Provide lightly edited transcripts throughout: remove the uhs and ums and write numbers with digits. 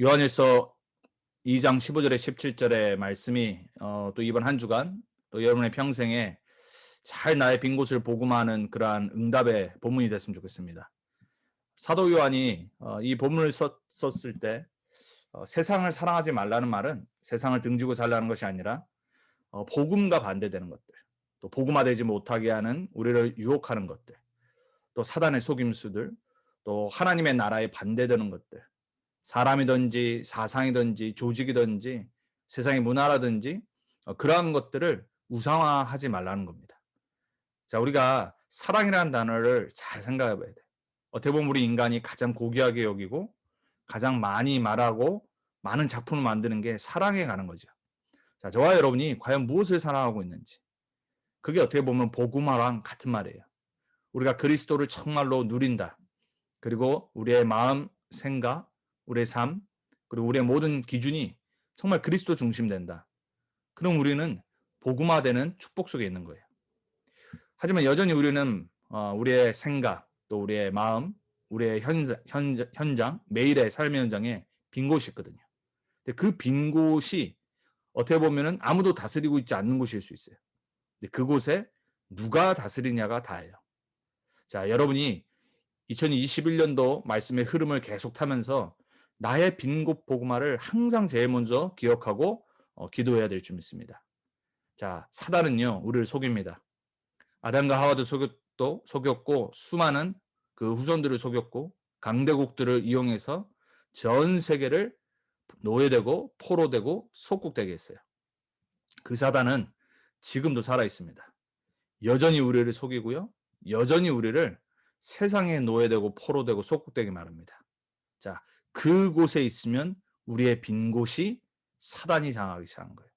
요한일서 2장 15절에 17절의 말씀이 또 이번 한 주간 또 여러분의 평생에 잘 나의 빈 곳을 복음하는 그러한 응답의 본문이 됐으면 좋겠습니다. 사도 요한이 이 본문을 썼을 때 세상을 사랑하지 말라는 말은 세상을 등지고 살라는 것이 아니라 복음과 반대되는 것들, 또 복음화되지 못하게 하는 우리를 유혹하는 것들, 또 사단의 속임수들, 또 하나님의 나라에 반대되는 것들, 사람이든지 사상이든지 조직이든지 세상의 문화라든지 그러한 것들을 우상화하지 말라는 겁니다. 자, 우리가 사랑이라는 단어를 잘 생각해 봐야 돼. 어떻게 보면 우리 인간이 가장 고귀하게 여기고 가장 많이 말하고 많은 작품을 만드는 게 사랑에 가는 거죠. 자, 저와 여러분이 과연 무엇을 사랑하고 있는지, 그게 어떻게 보면 복음화랑 같은 말이에요. 우리가 그리스도를 정말로 누린다. 그리고 우리의 마음, 생각, 우리의 삶, 그리고 우리의 모든 기준이 정말 그리스도 중심된다. 그럼 우리는 복음화되는 축복 속에 있는 거예요. 하지만 여전히 우리는 우리의 생각, 또 우리의 마음, 우리의 현장, 매일의 삶의 현장에 빈 곳이 있거든요. 근데 그 빈 곳이 어떻게 보면은 아무도 다스리고 있지 않는 곳일 수 있어요. 근데 그곳에 누가 다스리냐가 다예요. 자, 여러분이 2021년도 말씀의 흐름을 계속 타면서 나의 빈곳 복음화를 항상 제일 먼저 기억하고 기도해야 될 줄 믿습니다. 자, 사단은요, 우리를 속입니다. 아담과 하와도 속였고 수많은 그 후손들을 속였고 강대국들을 이용해서 전 세계를 노예되고 포로되고 속국되게 했어요. 그 사단은 지금도 살아 있습니다. 여전히 우리를 속이고요. 여전히 우리를 세상에 노예되고 포로되고 속국되게 말합니다. 자, 그곳에 있으면 우리의 빈 곳이 사단이 장하기 시작한 거예요.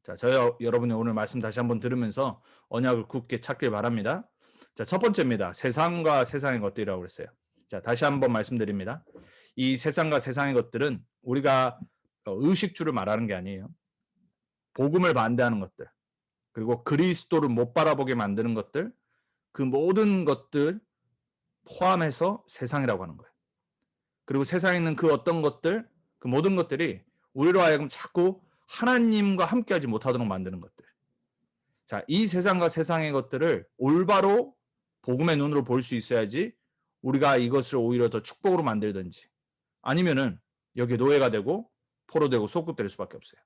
자, 여러분이 오늘 말씀 다시 한번 들으면서 언약을 굳게 찾길 바랍니다. 자, 첫 번째입니다. 세상과 세상의 것들이라고 그랬어요. 자, 다시 한번 말씀드립니다. 이 세상과 세상의 것들은 우리가 의식주를 말하는 게 아니에요. 복음을 반대하는 것들, 그리고 그리스도를 못 바라보게 만드는 것들, 그 모든 것들 포함해서 세상이라고 하는 거예요. 그리고 세상에 있는 그 어떤 것들, 그 모든 것들이 우리로 하여금 자꾸 하나님과 함께하지 못하도록 만드는 것들. 자, 이 세상과 세상의 것들을 올바로 복음의 눈으로 볼 수 있어야지 우리가 이것을 오히려 더 축복으로 만들든지 아니면은 여기에 노예가 되고 포로되고 속국될 수밖에 없어요.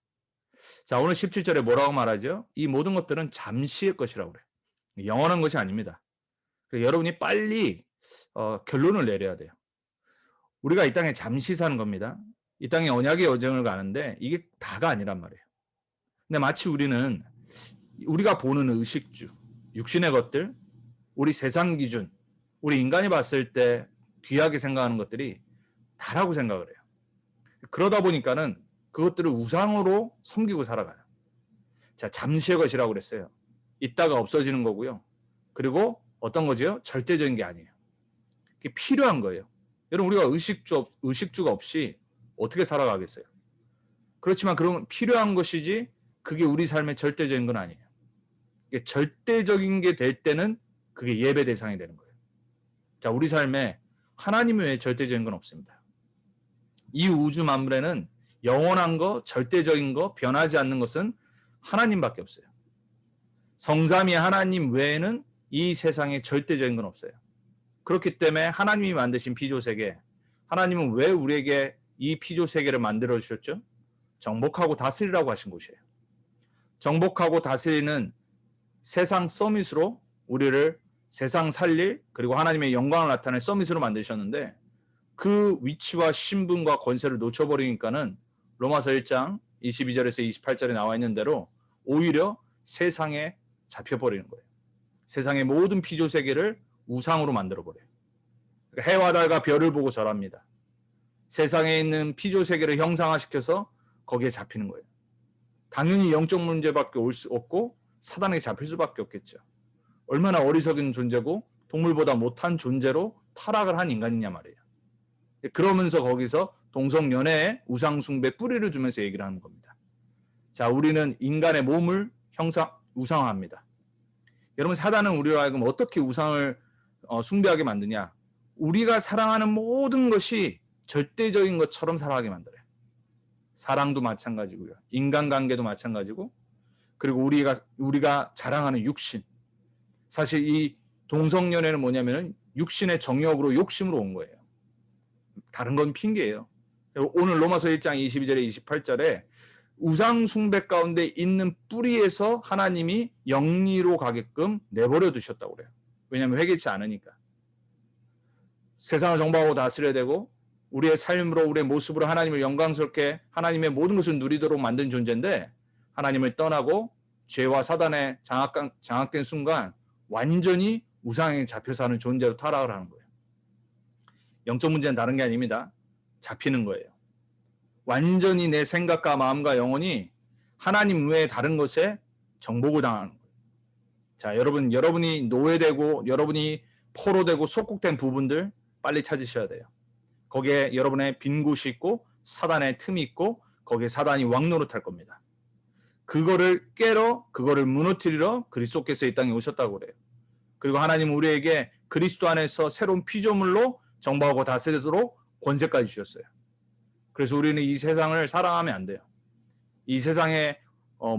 자, 오늘 17절에 뭐라고 말하죠? 이 모든 것들은 잠시의 것이라고 그래요. 영원한 것이 아닙니다. 여러분이 빨리 결론을 내려야 돼요. 우리가 이 땅에 잠시 사는 겁니다. 이 땅에 언약의 여정을 가는데 이게 다가 아니란 말이에요. 근데 마치 우리는 우리가 보는 의식주, 육신의 것들, 우리 세상 기준, 우리 인간이 봤을 때 귀하게 생각하는 것들이 다라고 생각을 해요. 그러다 보니까는 그것들을 우상으로 섬기고 살아가요. 자, 잠시의 것이라고 그랬어요. 있다가 없어지는 거고요. 그리고 어떤 거지요? 절대적인 게 아니에요. 그게 필요한 거예요. 여러분, 우리가 의식주가 없이 어떻게 살아가겠어요? 그렇지만 그런 필요한 것이지 그게 우리 삶의 절대적인 건 아니에요. 절대적인 게 될 때는 그게 예배 대상이 되는 거예요. 자, 우리 삶에 하나님 외에 절대적인 건 없습니다. 이 우주 만물에는 영원한 거, 절대적인 거, 변하지 않는 것은 하나님밖에 없어요. 성삼위 하나님 외에는 이 세상에 절대적인 건 없어요. 그렇기 때문에 하나님이 만드신 피조세계, 하나님은 왜 우리에게 이 피조세계를 만들어 주셨죠? 정복하고 다스리라고 하신 곳이에요. 정복하고 다스리는 세상 서밋으로 우리를 세상 살릴, 그리고 하나님의 영광을 나타낼 서밋으로 만드셨는데 그 위치와 신분과 권세를 놓쳐버리니까는 로마서 1장 22절에서 28절에 나와 있는 대로 오히려 세상에 잡혀버리는 거예요. 세상의 모든 피조세계를 우상으로 만들어버려요. 해와 달과 별을 보고 절합니다. 세상에 있는 피조세계를 형상화시켜서 거기에 잡히는 거예요. 당연히 영적 문제밖에 올 수 없고 사단에게 잡힐 수밖에 없겠죠. 얼마나 어리석은 존재고 동물보다 못한 존재로 타락을 한 인간이냐 말이에요. 그러면서 거기서 동성연애에 우상숭배 뿌리를 주면서 얘기를 하는 겁니다. 자, 우리는 인간의 몸을 우상화합니다. 여러분, 사단은 우리로 하여금 어떻게 우상을 숭배하게 만드냐? 우리가 사랑하는 모든 것이 절대적인 것처럼 살아가게 만들어요. 사랑도 마찬가지고요. 인간관계도 마찬가지고, 그리고 우리가 자랑하는 육신. 사실 이 동성연애는 뭐냐면은 육신의 정욕으로 욕심으로 온 거예요. 다른 건 핑계예요. 오늘 로마서 1장 22절에 28절에 우상 숭배 가운데 있는 뿌리에서 하나님이 영리로 가게끔 내버려 두셨다고 그래요. 왜냐하면 회개치 않으니까. 세상을 정복하고 다스려야 되고 우리의 삶으로 우리의 모습으로 하나님을 영광스럽게 하나님의 모든 것을 누리도록 만든 존재인데, 하나님을 떠나고 죄와 사단에 장악된 순간 완전히 우상에 잡혀 사는 존재로 타락을 하는 거예요. 영적 문제는 다른 게 아닙니다. 잡히는 거예요. 완전히 내 생각과 마음과 영혼이 하나님 외에 다른 것에 정복을 당하는 거예요. 자, 여러분이 노예되고 여러분이 포로되고 속국된 부분들 빨리 찾으셔야 돼요. 거기에 여러분의 빈 곳이 있고 사단의 틈이 있고 거기에 사단이 왕노릇할 겁니다. 그거를 깨러, 그거를 무너뜨리러 그리스도께서 이 땅에 오셨다고 그래요. 그리고 하나님은 우리에게 그리스도 안에서 새로운 피조물로 정복하고 다스리도록 권세까지 주셨어요. 그래서 우리는 이 세상을 사랑하면 안 돼요. 이 세상의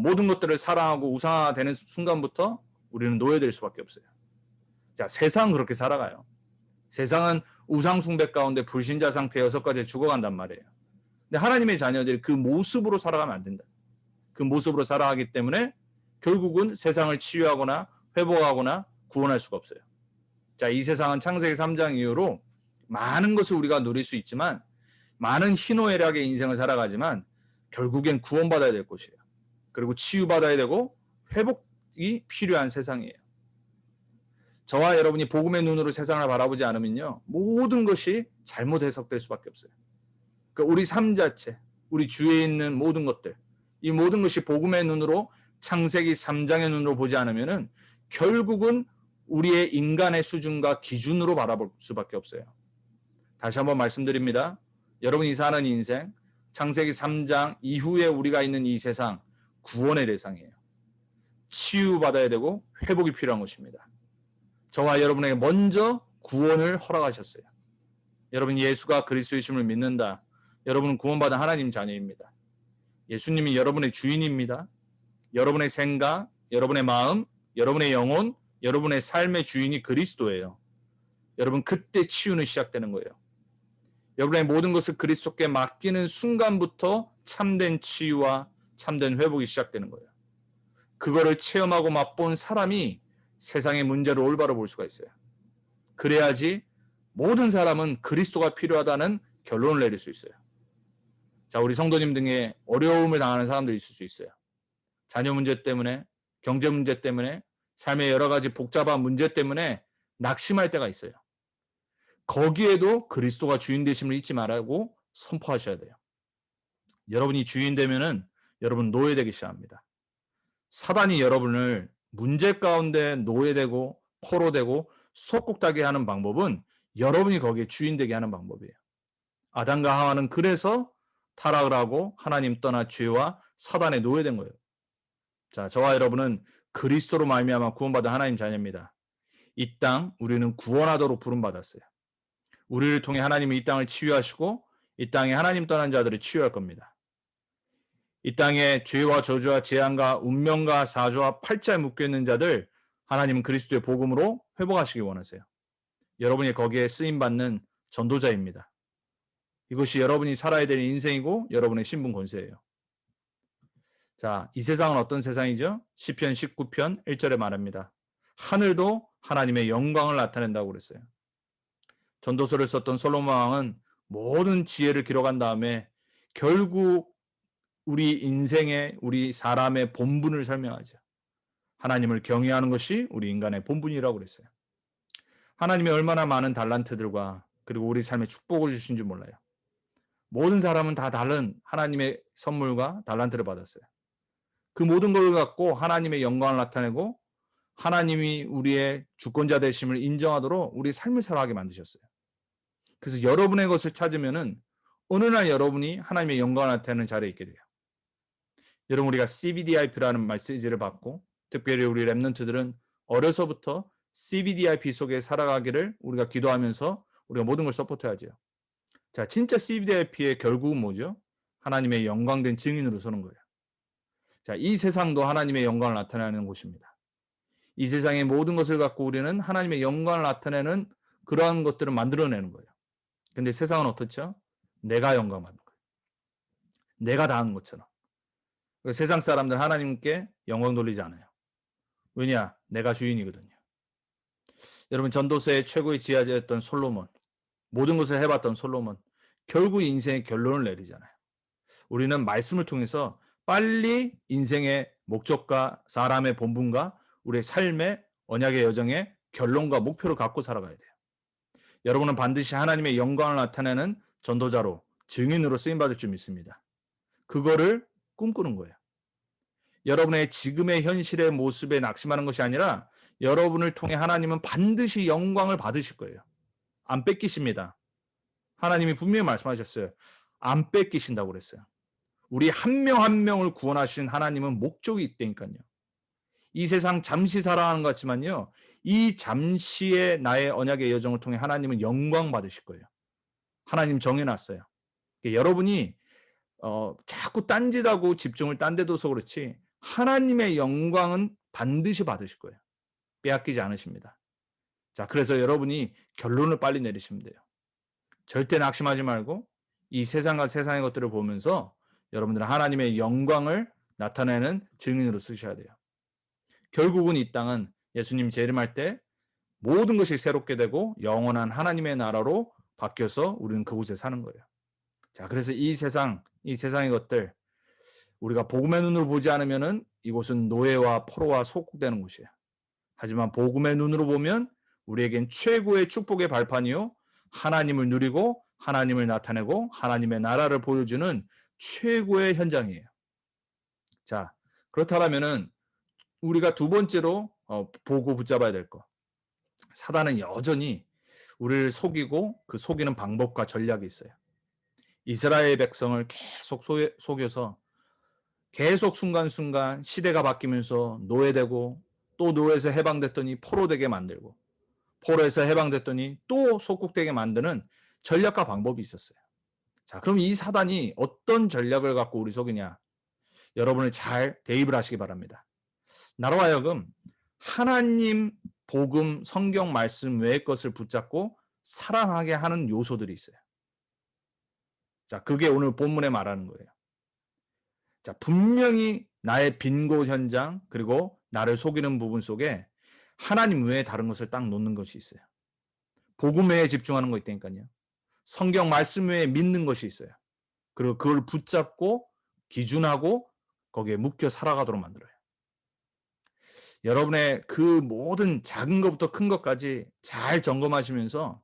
모든 것들을 사랑하고 우상화되는 순간부터 우리는 노예될 수밖에 없어요. 자, 세상은 그렇게 살아가요. 세상은 우상 숭배 가운데 불신자 상태 6가지에 죽어간단 말이에요. 근데 하나님의 자녀들이 그 모습으로 살아가면 안 된다. 그 모습으로 살아가기 때문에 결국은 세상을 치유하거나 회복하거나 구원할 수가 없어요. 자, 이 세상은 창세기 3장 이후로 많은 것을 우리가 누릴 수 있지만, 많은 희노애락의 인생을 살아가지만 결국엔 구원받아야 될 곳이에요. 그리고 치유받아야 되고 회복이 필요한 세상이에요. 저와 여러분이 복음의 눈으로 세상을 바라보지 않으면요, 모든 것이 잘못 해석될 수밖에 없어요. 그러니까 우리 삶 자체, 우리 주위에 있는 모든 것들, 이 모든 것이 복음의 눈으로 창세기 3장의 눈으로 보지 않으면은 결국은 우리의 인간의 수준과 기준으로 바라볼 수밖에 없어요. 다시 한번 말씀드립니다. 여러분이 사는 인생, 창세기 3장 이후에 우리가 있는 이 세상, 구원의 대상이에요. 치유받아야 되고 회복이 필요한 것입니다. 저와 여러분에게 먼저 구원을 허락하셨어요. 여러분 예수가 그리스도이심을 믿는다. 여러분은 구원받은 하나님 자녀입니다. 예수님이 여러분의 주인입니다. 여러분의 생각, 여러분의 마음, 여러분의 영혼, 여러분의 삶의 주인이 그리스도예요. 여러분 그때 치유는 시작되는 거예요. 여러분의 모든 것을 그리스도께 맡기는 순간부터 참된 치유와 참된 회복이 시작되는 거예요. 그거를 체험하고 맛본 사람이 세상의 문제를 올바로 볼 수가 있어요. 그래야지 모든 사람은 그리스도가 필요하다는 결론을 내릴 수 있어요. 자, 우리 성도님 등에 어려움을 당하는 사람들이 있을 수 있어요. 자녀 문제 때문에, 경제 문제 때문에, 삶의 여러 가지 복잡한 문제 때문에 낙심할 때가 있어요. 거기에도 그리스도가 주인 되심을 잊지 말고 선포하셔야 돼요. 여러분이 주인 되면은 여러분 노예되기 시작합니다. 사단이 여러분을 문제 가운데 노예되고 포로되고 속국되게 하는 방법은 여러분이 거기에 주인 되게 하는 방법이에요. 아담과 하와는 그래서 타락을 하고 하나님 떠나 죄와 사단에 노예된 거예요. 자, 저와 여러분은 그리스도로 말미암아 구원받은 하나님 자녀입니다. 이 땅 우리는 구원하도록 부름받았어요. 우리를 통해 하나님이 이 땅을 치유하시고 이 땅에 하나님 떠난 자들을 치유할 겁니다. 이 땅에 죄와 저주와 재앙과 운명과 사조와 팔자에 묶여있는 자들 하나님은 그리스도의 복음으로 회복하시기 원하세요. 여러분이 거기에 쓰임받는 전도자입니다. 이것이 여러분이 살아야 될 인생이고 여러분의 신분 권세예요. 자, 이 세상은 어떤 세상이죠? 시편 19편 1절에 말합니다. 하늘도 하나님의 영광을 나타낸다고 그랬어요. 전도서를 썼던 솔로몬 왕은 모든 지혜를 기록한 다음에 결국 우리 인생의, 우리 사람의 본분을 설명하죠. 하나님을 경외하는 것이 우리 인간의 본분이라고 그랬어요. 하나님이 얼마나 많은 달란트들과 그리고 우리 삶에 축복을 주신 줄 몰라요. 모든 사람은 다 다른 하나님의 선물과 달란트를 받았어요. 그 모든 걸 갖고 하나님의 영광을 나타내고 하나님이 우리의 주권자 되심을 인정하도록 우리 삶을 살아가게 만드셨어요. 그래서 여러분의 것을 찾으면은 어느 날 여러분이 하나님의 영광을 나타내는 자리에 있게 돼요. 여러분 우리가 CBDIP라는 메시지를 받고 특별히 우리 랩런트들은 어려서부터 CBDIP 속에 살아가기를 우리가 기도하면서 우리가 모든 걸 서포트해야죠. 자, 진짜 CVIP의 결국은 뭐죠? 하나님의 영광된 증인으로 서는 거예요. 자, 이 세상도 하나님의 영광을 나타내는 곳입니다. 이 세상의 모든 것을 갖고 우리는 하나님의 영광을 나타내는 그러한 것들을 만들어내는 거예요. 근데 세상은 어떻죠? 내가 영광 받는 거예요. 내가 다 한 것처럼. 세상 사람들 하나님께 영광 돌리지 않아요. 왜냐? 내가 주인이거든요. 여러분, 전도서의 최고의 지혜자였던 솔로몬, 모든 것을 해봤던 솔로몬, 결국 인생의 결론을 내리잖아요. 우리는 말씀을 통해서 빨리 인생의 목적과 사람의 본분과 우리의 삶의 언약의 여정의 결론과 목표를 갖고 살아가야 돼요. 여러분은 반드시 하나님의 영광을 나타내는 전도자로, 증인으로 쓰임받을 줄 믿습니다. 그거를 꿈꾸는 거예요. 여러분의 지금의 현실의 모습에 낙심하는 것이 아니라 여러분을 통해 하나님은 반드시 영광을 받으실 거예요. 안 뺏기십니다. 하나님이 분명히 말씀하셨어요. 안 뺏기신다고 그랬어요. 우리 한 명 한 명을 구원하신 하나님은 목적이 있다니까요. 이 세상 잠시 살아가는 것 같지만요. 이 잠시의 나의 언약의 여정을 통해 하나님은 영광 받으실 거예요. 하나님 정해놨어요. 여러분이 자꾸 딴짓하고 집중을 딴 데 둬서 그렇지 하나님의 영광은 반드시 받으실 거예요. 빼앗기지 않으십니다. 자, 그래서 여러분이 결론을 빨리 내리시면 돼요. 절대 낙심하지 말고 이 세상과 세상의 것들을 보면서 여러분들은 하나님의 영광을 나타내는 증인으로 쓰셔야 돼요. 결국은 이 땅은 예수님 재림할 때 모든 것이 새롭게 되고 영원한 하나님의 나라로 바뀌어서 우리는 그곳에 사는 거예요. 자, 그래서 이 세상의 것들 우리가 복음의 눈으로 보지 않으면은 이곳은 노예와 포로와 속국되는 곳이에요. 하지만 복음의 눈으로 보면 우리에겐 최고의 축복의 발판이요. 하나님을 누리고 하나님을 나타내고 하나님의 나라를 보여주는 최고의 현장이에요. 자, 그렇다면은 우리가 두 번째로 보고 붙잡아야 될 거. 사단은 여전히 우리를 속이고 그 속이는 방법과 전략이 있어요. 이스라엘 백성을 계속 속여서 계속 순간순간 시대가 바뀌면서 노예되고 또 노예에서 해방됐더니 포로되게 만들고 포로에서 해방됐더니 또 속국되게 만드는 전략과 방법이 있었어요. 자, 그럼 이 사단이 어떤 전략을 갖고 우리 속이냐? 여러분을 잘 대입을 하시기 바랍니다. 나로 하여금 하나님 복음 성경 말씀 외의 것을 붙잡고 사랑하게 하는 요소들이 있어요. 자, 그게 오늘 본문에 말하는 거예요. 자, 분명히 나의 빈곤 현장 그리고 나를 속이는 부분 속에 하나님 외에 다른 것을 딱 놓는 것이 있어요. 복음 외에 집중하는 거 있다니까요. 성경 말씀 외에 믿는 것이 있어요. 그리고 그걸 붙잡고 기준하고 거기에 묶여 살아가도록 만들어요. 여러분의 그 모든 작은 것부터 큰 것까지 잘 점검하시면서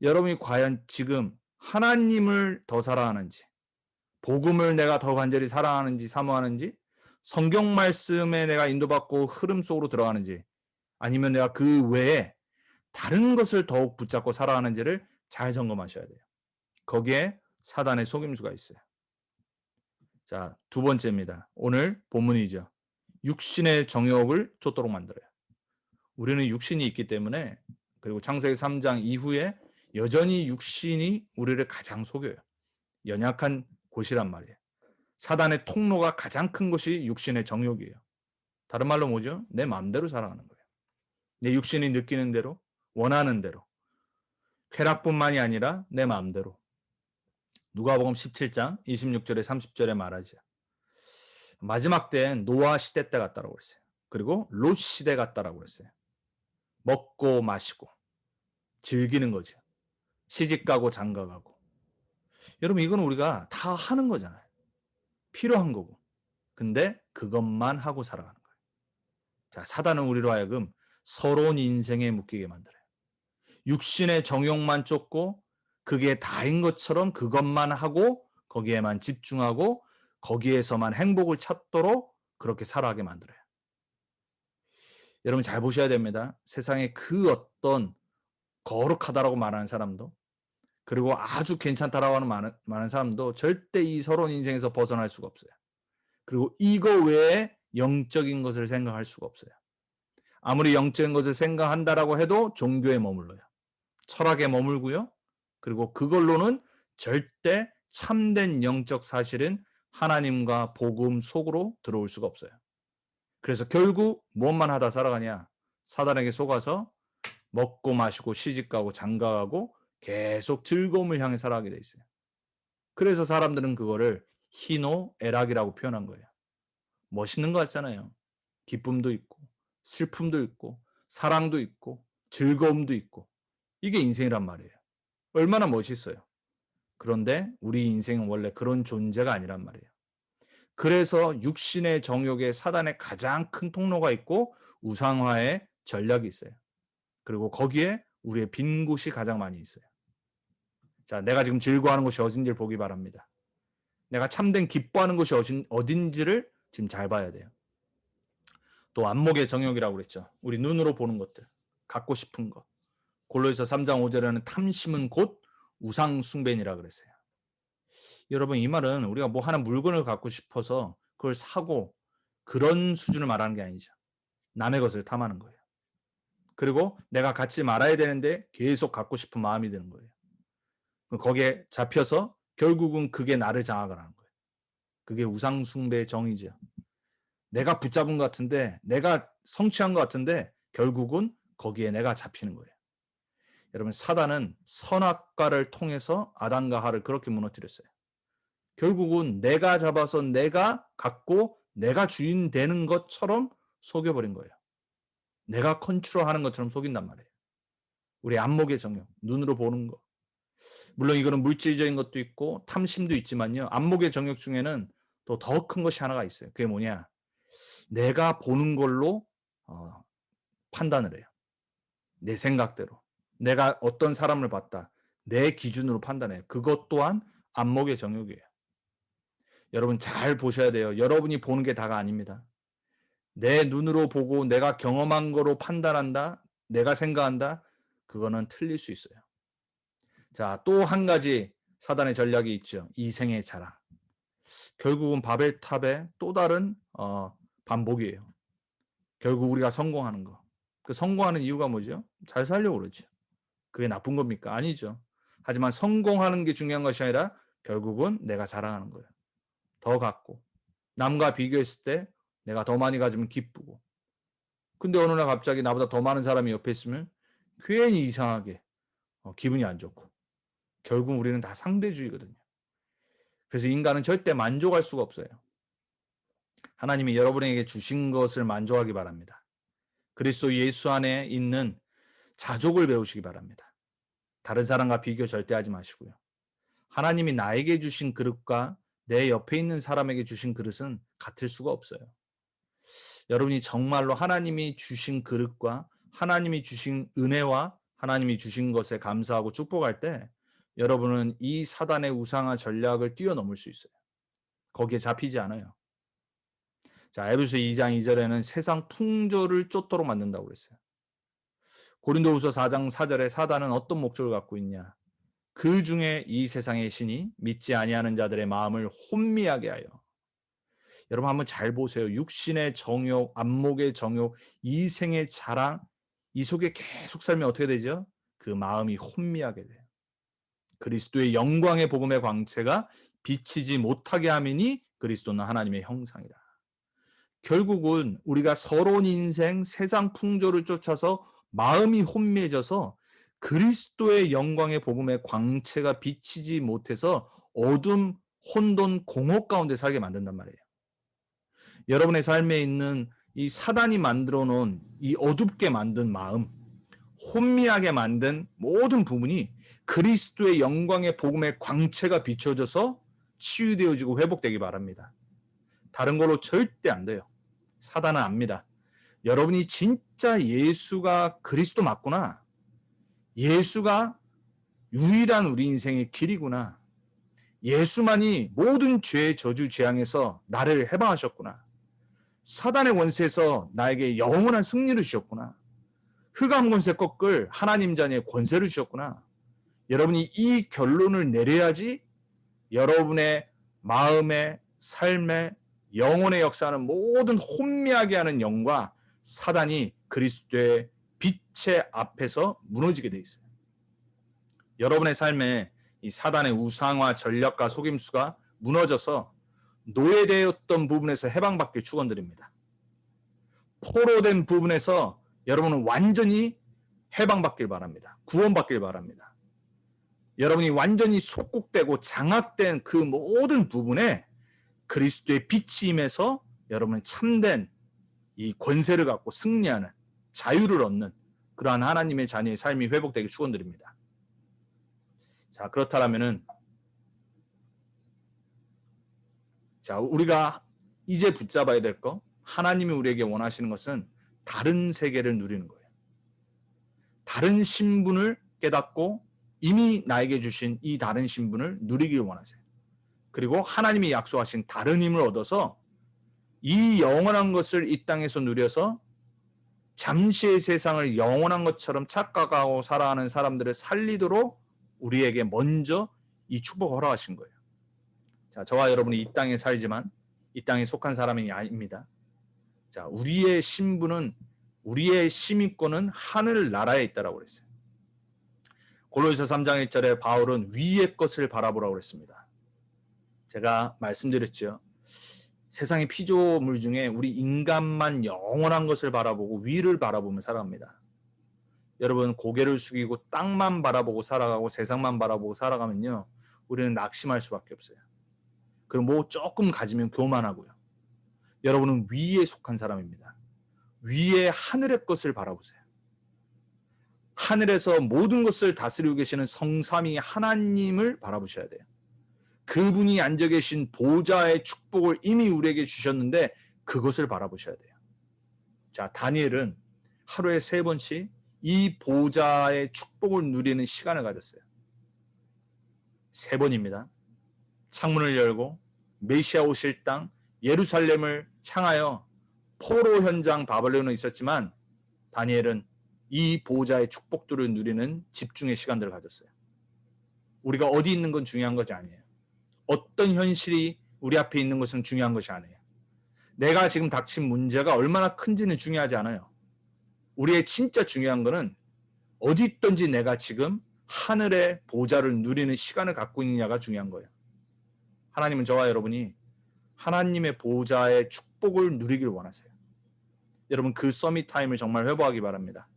여러분이 과연 지금 하나님을 더 사랑하는지 복음을 내가 더 간절히 사랑하는지 사모하는지 성경 말씀에 내가 인도받고 흐름 속으로 들어가는지 아니면 내가 그 외에 다른 것을 더욱 붙잡고 살아가는지를 잘 점검하셔야 돼요. 거기에 사단의 속임수가 있어요. 자, 두 번째입니다. 오늘 본문이죠. 육신의 정욕을 쫓도록 만들어요. 우리는 육신이 있기 때문에 그리고 창세기 3장 이후에 여전히 육신이 우리를 가장 속여요. 연약한 곳이란 말이에요. 사단의 통로가 가장 큰 것이 육신의 정욕이에요. 다른 말로 뭐죠? 내 마음대로 살아가는 거예요. 내 육신이 느끼는 대로, 원하는 대로. 쾌락뿐만이 아니라 내 마음대로. 누가복음 17장 26절에 30절에 말하죠. 마지막 때엔 노아 시대 때 같다라고 그랬어요. 그리고 롯 시대 같다라고 그랬어요. 먹고 마시고 즐기는 거죠. 시집가고 장가가고. 여러분 이건 우리가 다 하는 거잖아요. 필요한 거고. 근데 그것만 하고 살아가는 거예요. 자, 사단은 우리로 하여금 서러운 인생에 묶이게 만들어요. 육신의 정욕만 쫓고 그게 다인 것처럼 그것만 하고 거기에만 집중하고 거기에서만 행복을 찾도록 그렇게 살아가게 만들어요. 여러분 잘 보셔야 됩니다. 세상에 그 어떤 거룩하다라고 말하는 사람도 그리고 아주 괜찮다라고 하는 많은 사람도 절대 이 서러운 인생에서 벗어날 수가 없어요. 그리고 이거 외에 영적인 것을 생각할 수가 없어요. 아무리 영적인 것을 생각한다라고 해도 종교에 머물러요. 철학에 머물고요. 그리고 그걸로는 절대 참된 영적 사실은 하나님과 복음 속으로 들어올 수가 없어요. 그래서 결국 무엇만 하다 살아가냐? 사단에게 속아서 먹고 마시고 시집가고 장가가고 계속 즐거움을 향해 살아가게 돼 있어요. 그래서 사람들은 그거를 희노애락이라고 표현한 거예요. 멋있는 거 같잖아요. 기쁨도 있고 슬픔도 있고 사랑도 있고 즐거움도 있고 이게 인생이란 말이에요. 얼마나 멋있어요. 그런데 우리 인생은 원래 그런 존재가 아니란 말이에요. 그래서 육신의 정욕에 사단의 가장 큰 통로가 있고 우상화의 전략이 있어요. 그리고 거기에 우리의 빈 곳이 가장 많이 있어요. 자, 내가 지금 즐거워하는 곳이 어딘지를 보기 바랍니다. 내가 참된 기뻐하는 곳이 어딘지를 지금 잘 봐야 돼요. 또 안목의 정욕이라고 그랬죠. 우리 눈으로 보는 것들, 갖고 싶은 것. 골로새서 3장 5절에는 탐심은 곧 우상 숭배니라 그랬어요. 여러분, 이 말은 우리가 뭐 하나 물건을 갖고 싶어서 그걸 사고 그런 수준을 말하는 게 아니죠. 남의 것을 탐하는 거예요. 그리고 내가 갖지 말아야 되는데 계속 갖고 싶은 마음이 드는 거예요. 거기에 잡혀서 결국은 그게 나를 장악을 하는 거예요. 그게 우상 숭배의 정의죠. 내가 붙잡은 것 같은데, 내가 성취한 것 같은데 결국은 거기에 내가 잡히는 거예요. 여러분, 사단은 선악과를 통해서 아담과 하와를 그렇게 무너뜨렸어요. 결국은 내가 잡아서 내가 갖고 내가 주인 되는 것처럼 속여버린 거예요. 내가 컨트롤하는 것처럼 속인단 말이에요. 우리 안목의 정욕, 눈으로 보는 거. 물론 이거는 물질적인 것도 있고 탐심도 있지만요. 안목의 정욕 중에는 또 더 큰 것이 하나가 있어요. 그게 뭐냐? 내가 보는 걸로 판단을 해요. 내 생각대로. 내가 어떤 사람을 봤다. 내 기준으로 판단해요. 그것 또한 안목의 정욕이에요. 여러분 잘 보셔야 돼요. 여러분이 보는 게 다가 아닙니다. 내 눈으로 보고 내가 경험한 거로 판단한다. 내가 생각한다. 그거는 틀릴 수 있어요. 자, 또 한 가지 사단의 전략이 있죠. 이생의 자랑. 결국은 바벨탑의 또 다른 반복이에요. 결국 우리가 성공하는 거. 그 성공하는 이유가 뭐죠? 잘 살려고 그러죠. 그게 나쁜 겁니까? 아니죠. 하지만 성공하는 게 중요한 것이 아니라 결국은 내가 자랑하는 거예요. 더 갖고. 남과 비교했을 때 내가 더 많이 가지면 기쁘고. 근데 어느 날 갑자기 나보다 더 많은 사람이 옆에 있으면 괜히 이상하게 기분이 안 좋고. 결국 우리는 다 상대주의거든요. 그래서 인간은 절대 만족할 수가 없어요. 하나님이 여러분에게 주신 것을 만족하기 바랍니다. 그리스도 예수 안에 있는 자족을 배우시기 바랍니다. 다른 사람과 비교 절대 하지 마시고요. 하나님이 나에게 주신 그릇과 내 옆에 있는 사람에게 주신 그릇은 같을 수가 없어요. 여러분이 정말로 하나님이 주신 그릇과 하나님이 주신 은혜와 하나님이 주신 것에 감사하고 축복할 때 여러분은 이 사단의 우상화 전략을 뛰어넘을 수 있어요. 거기에 잡히지 않아요. 자, 에베소 2장 2절에는 세상 풍조를 쫓도록 만든다고 그랬어요. 고린도후서 4장 4절에 사단은 어떤 목적을 갖고 있냐? 그 중에 이 세상의 신이 믿지 아니하는 자들의 마음을 혼미하게 하여. 여러분 한번 잘 보세요. 육신의 정욕, 안목의 정욕, 이생의 자랑, 이 속에 계속 살면 어떻게 되죠? 그 마음이 혼미하게 돼요. 그리스도의 영광의 복음의 광채가 비치지 못하게 함이니 그리스도는 하나님의 형상이라. 결국은 우리가 서러운 인생, 세상 풍조를 쫓아서 마음이 혼미해져서 그리스도의 영광의 복음의 광채가 비치지 못해서 어둠, 혼돈, 공허 가운데 살게 만든단 말이에요. 여러분의 삶에 있는 이 사단이 만들어 놓은 이 어둡게 만든 마음, 혼미하게 만든 모든 부분이 그리스도의 영광의 복음의 광채가 비춰져서 치유되어지고 회복되기 바랍니다. 다른 걸로 절대 안 돼요. 사단은 압니다. 여러분이 진짜 예수가 그리스도 맞구나. 예수가 유일한 우리 인생의 길이구나. 예수만이 모든 죄, 저주, 재앙에서 나를 해방하셨구나. 사단의 권세에서 나에게 영원한 승리를 주셨구나. 흑암 권세 꺾을 하나님 자녀의 권세를 주셨구나. 여러분이 이 결론을 내려야지 여러분의 마음의 삶의 영혼의 역사하는 모든 혼미하게 하는 영과 사단이 그리스도의 빛의 앞에서 무너지게 돼 있어요. 여러분의 삶에 이 사단의 우상화 전략과 속임수가 무너져서 노예되었던 부분에서 해방받길 축원드립니다. 포로된 부분에서 여러분은 완전히 해방받길 바랍니다. 구원받길 바랍니다. 여러분이 완전히 속국되고 장악된 그 모든 부분에 그리스도의 빛이 임해서 여러분은 참된 이 권세를 갖고 승리하는 자유를 얻는 그러한 하나님의 자녀의 삶이 회복되길 축원드립니다. 자, 그렇다면은 자, 우리가 이제 붙잡아야 될 거, 하나님이 우리에게 원하시는 것은 다른 세계를 누리는 거예요. 다른 신분을 깨닫고 이미 나에게 주신 이 다른 신분을 누리길 원하세요. 그리고 하나님이 약속하신 다른 힘을 얻어서 이 영원한 것을 이 땅에서 누려서 잠시의 세상을 영원한 것처럼 착각하고 살아가는 사람들을 살리도록 우리에게 먼저 이 축복을 허락하신 거예요. 자, 저와 여러분이 이 땅에 살지만 이 땅에 속한 사람이 아닙니다. 자, 우리의 신분은, 우리의 시민권은 하늘 나라에 있다라고 그랬어요. 골로새서 3장 1절에 바울은 위의 것을 바라보라고 그랬습니다. 제가 말씀드렸죠. 세상의 피조물 중에 우리 인간만 영원한 것을 바라보고 위를 바라보며 살아갑니다. 여러분, 고개를 숙이고 땅만 바라보고 살아가고 세상만 바라보고 살아가면요, 우리는 낙심할 수밖에 없어요. 그리고 뭐 조금 가지면 교만하고요. 여러분은 위에 속한 사람입니다. 위에 하늘의 것을 바라보세요. 하늘에서 모든 것을 다스리고 계시는 성삼위 하나님을 바라보셔야 돼요. 그분이 앉아 계신 보좌의 축복을 이미 우리에게 주셨는데 그것을 바라보셔야 돼요. 자, 다니엘은 하루에 3번씩 이 보좌의 축복을 누리는 시간을 가졌어요. 3번입니다. 창문을 열고 메시아 오실 땅 예루살렘을 향하여 포로 현장 바벨론에 있었지만 다니엘은 이 보좌의 축복들을 누리는 집중의 시간들을 가졌어요. 우리가 어디 있는 건 중요한 것이 아니에요. 어떤 현실이 우리 앞에 있는 것은 중요한 것이 아니에요. 내가 지금 닥친 문제가 얼마나 큰지는 중요하지 않아요. 우리의 진짜 중요한 것은 어디 있든지 내가 지금 하늘의 보좌를 누리는 시간을 갖고 있느냐가 중요한 거예요. 하나님은 저와 여러분이 하나님의 보좌의 축복을 누리길 원하세요. 여러분, 그 서밋 타임을 정말 회복하기 바랍니다.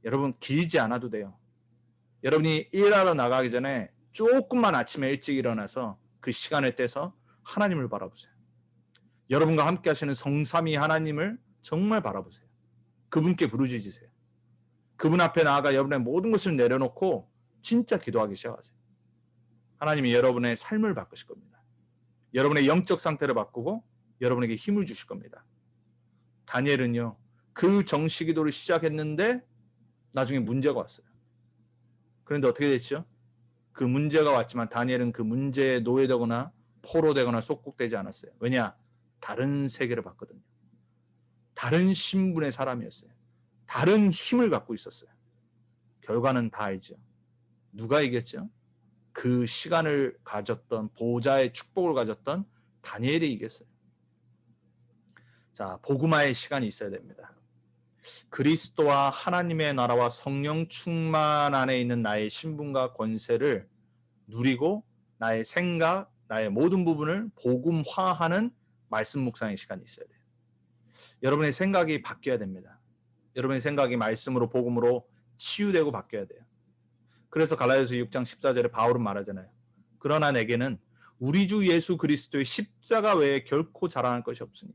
여러분, 길지 않아도 돼요. 여러분이 일하러 나가기 전에 조금만 아침에 일찍 일어나서 그 시간을 떼서 하나님을 바라보세요. 여러분과 함께 하시는 성삼위 하나님을 정말 바라보세요. 그분께 부르짖으세요. 그분 앞에 나아가 여러분의 모든 것을 내려놓고 진짜 기도하기 시작하세요. 하나님이 여러분의 삶을 바꾸실 겁니다. 여러분의 영적 상태를 바꾸고 여러분에게 힘을 주실 겁니다. 다니엘은요, 그 정시기도를 시작했는데 나중에 문제가 왔어요. 그런데 어떻게 됐죠? 그 문제가 왔지만 다니엘은 그 문제에 노예되거나 포로되거나 속국되지 않았어요. 왜냐? 다른 세계를 봤거든요. 다른 신분의 사람이었어요. 다른 힘을 갖고 있었어요. 결과는 다 알죠. 누가 이겼죠? 그 시간을 가졌던, 보좌의 축복을 가졌던 다니엘이 이겼어요. 자, 복음화의 시간이 있어야 됩니다. 그리스도와 하나님의 나라와 성령 충만 안에 있는 나의 신분과 권세를 누리고 나의 생각, 나의 모든 부분을 복음화하는 말씀 묵상의 시간이 있어야 돼요. 여러분의 생각이 바뀌어야 됩니다. 여러분의 생각이 말씀으로 복음으로 치유되고 바뀌어야 돼요. 그래서 갈라디아서 6장 14절에 바울은 말하잖아요. 그러나 내게는 우리 주 예수 그리스도의 십자가 외에 결코 자랑할 것이 없으니.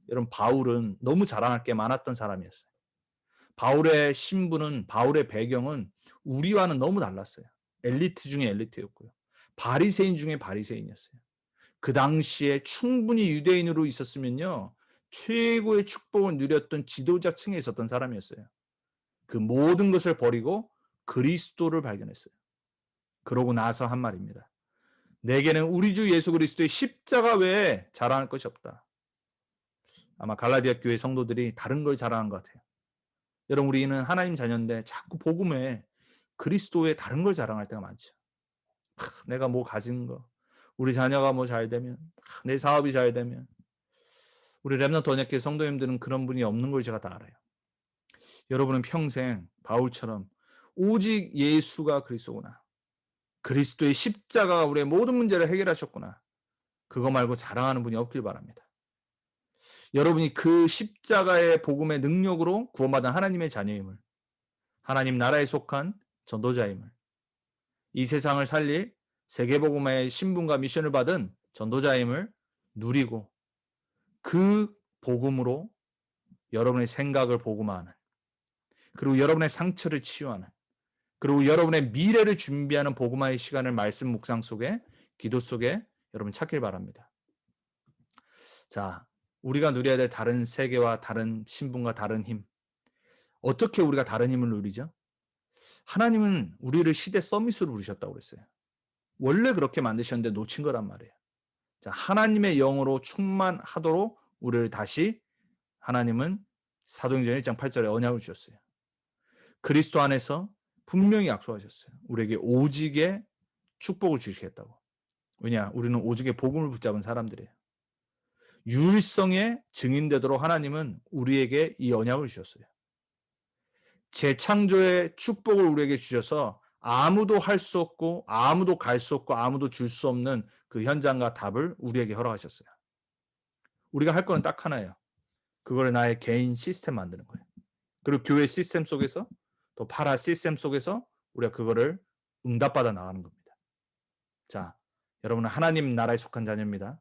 여러분, 바울은 너무 자랑할 게 많았던 사람이었어요. 바울의 신분은, 바울의 배경은 우리와는 너무 달랐어요. 엘리트 중에 엘리트였고요. 바리새인 중에 바리새인이었어요. 그 당시에 충분히 유대인으로 있었으면요, 최고의 축복을 누렸던 지도자층에 있었던 사람이었어요. 그 모든 것을 버리고 그리스도를 발견했어요. 그러고 나서 한 말입니다. 내게는 우리 주 예수 그리스도의 십자가 외에 자랑할 것이 없다. 아마 갈라디아 교회 성도들이 다른 걸 자랑한 것 같아요. 여러분, 우리는 하나님 자녀인데 자꾸 복음에 그리스도의 다른 걸 자랑할 때가 많죠. 내가 뭐 가진 거, 우리 자녀가 뭐 잘 되면, 내 사업이 잘 되면. 우리 렘넌트 언약교회 성도님들은 그런 분이 없는 걸 제가 다 알아요. 여러분은 평생 바울처럼 오직 예수가 그리스도구나. 그리스도의 십자가가 우리의 모든 문제를 해결하셨구나. 그거 말고 자랑하는 분이 없길 바랍니다. 여러분이 그 십자가의 복음의 능력으로 구원받은 하나님의 자녀임을, 하나님 나라에 속한 전도자임을, 이 세상을 살릴 세계복음의 신분과 미션을 받은 전도자임을 누리고 그 복음으로 여러분의 생각을 복음화하는, 그리고 여러분의 상처를 치유하는, 그리고 여러분의 미래를 준비하는 복음화의 시간을 말씀 묵상 속에, 기도 속에 여러분 찾길 바랍니다. 자, 우리가 누려야 될 다른 세계와 다른 신분과 다른 힘. 어떻게 우리가 다른 힘을 누리죠? 하나님은 우리를 시대 서밋으로 부르셨다고 그랬어요. 원래 그렇게 만드셨는데 놓친 거란 말이에요. 자, 하나님의 영으로 충만하도록 우리를 다시 하나님은 사도행전 1장 8절에 언약을 주셨어요. 그리스도 안에서 분명히 약속하셨어요. 우리에게 오직의 축복을 주시겠다고. 왜냐? 우리는 오직의 복음을 붙잡은 사람들이에요. 유일성의 증인되도록 하나님은 우리에게 이 언약을 주셨어요. 재창조의 축복을 우리에게 주셔서 아무도 할 수 없고 아무도 갈 수 없고 아무도 줄 수 없는 그 현장과 답을 우리에게 허락하셨어요. 우리가 할 거는 딱 하나예요. 그거를 나의 개인 시스템 만드는 거예요. 그리고 교회 시스템 속에서 또 파라 시스템 속에서 우리가 그거를 응답받아 나가는 겁니다. 자, 여러분은 하나님 나라에 속한 자녀입니다.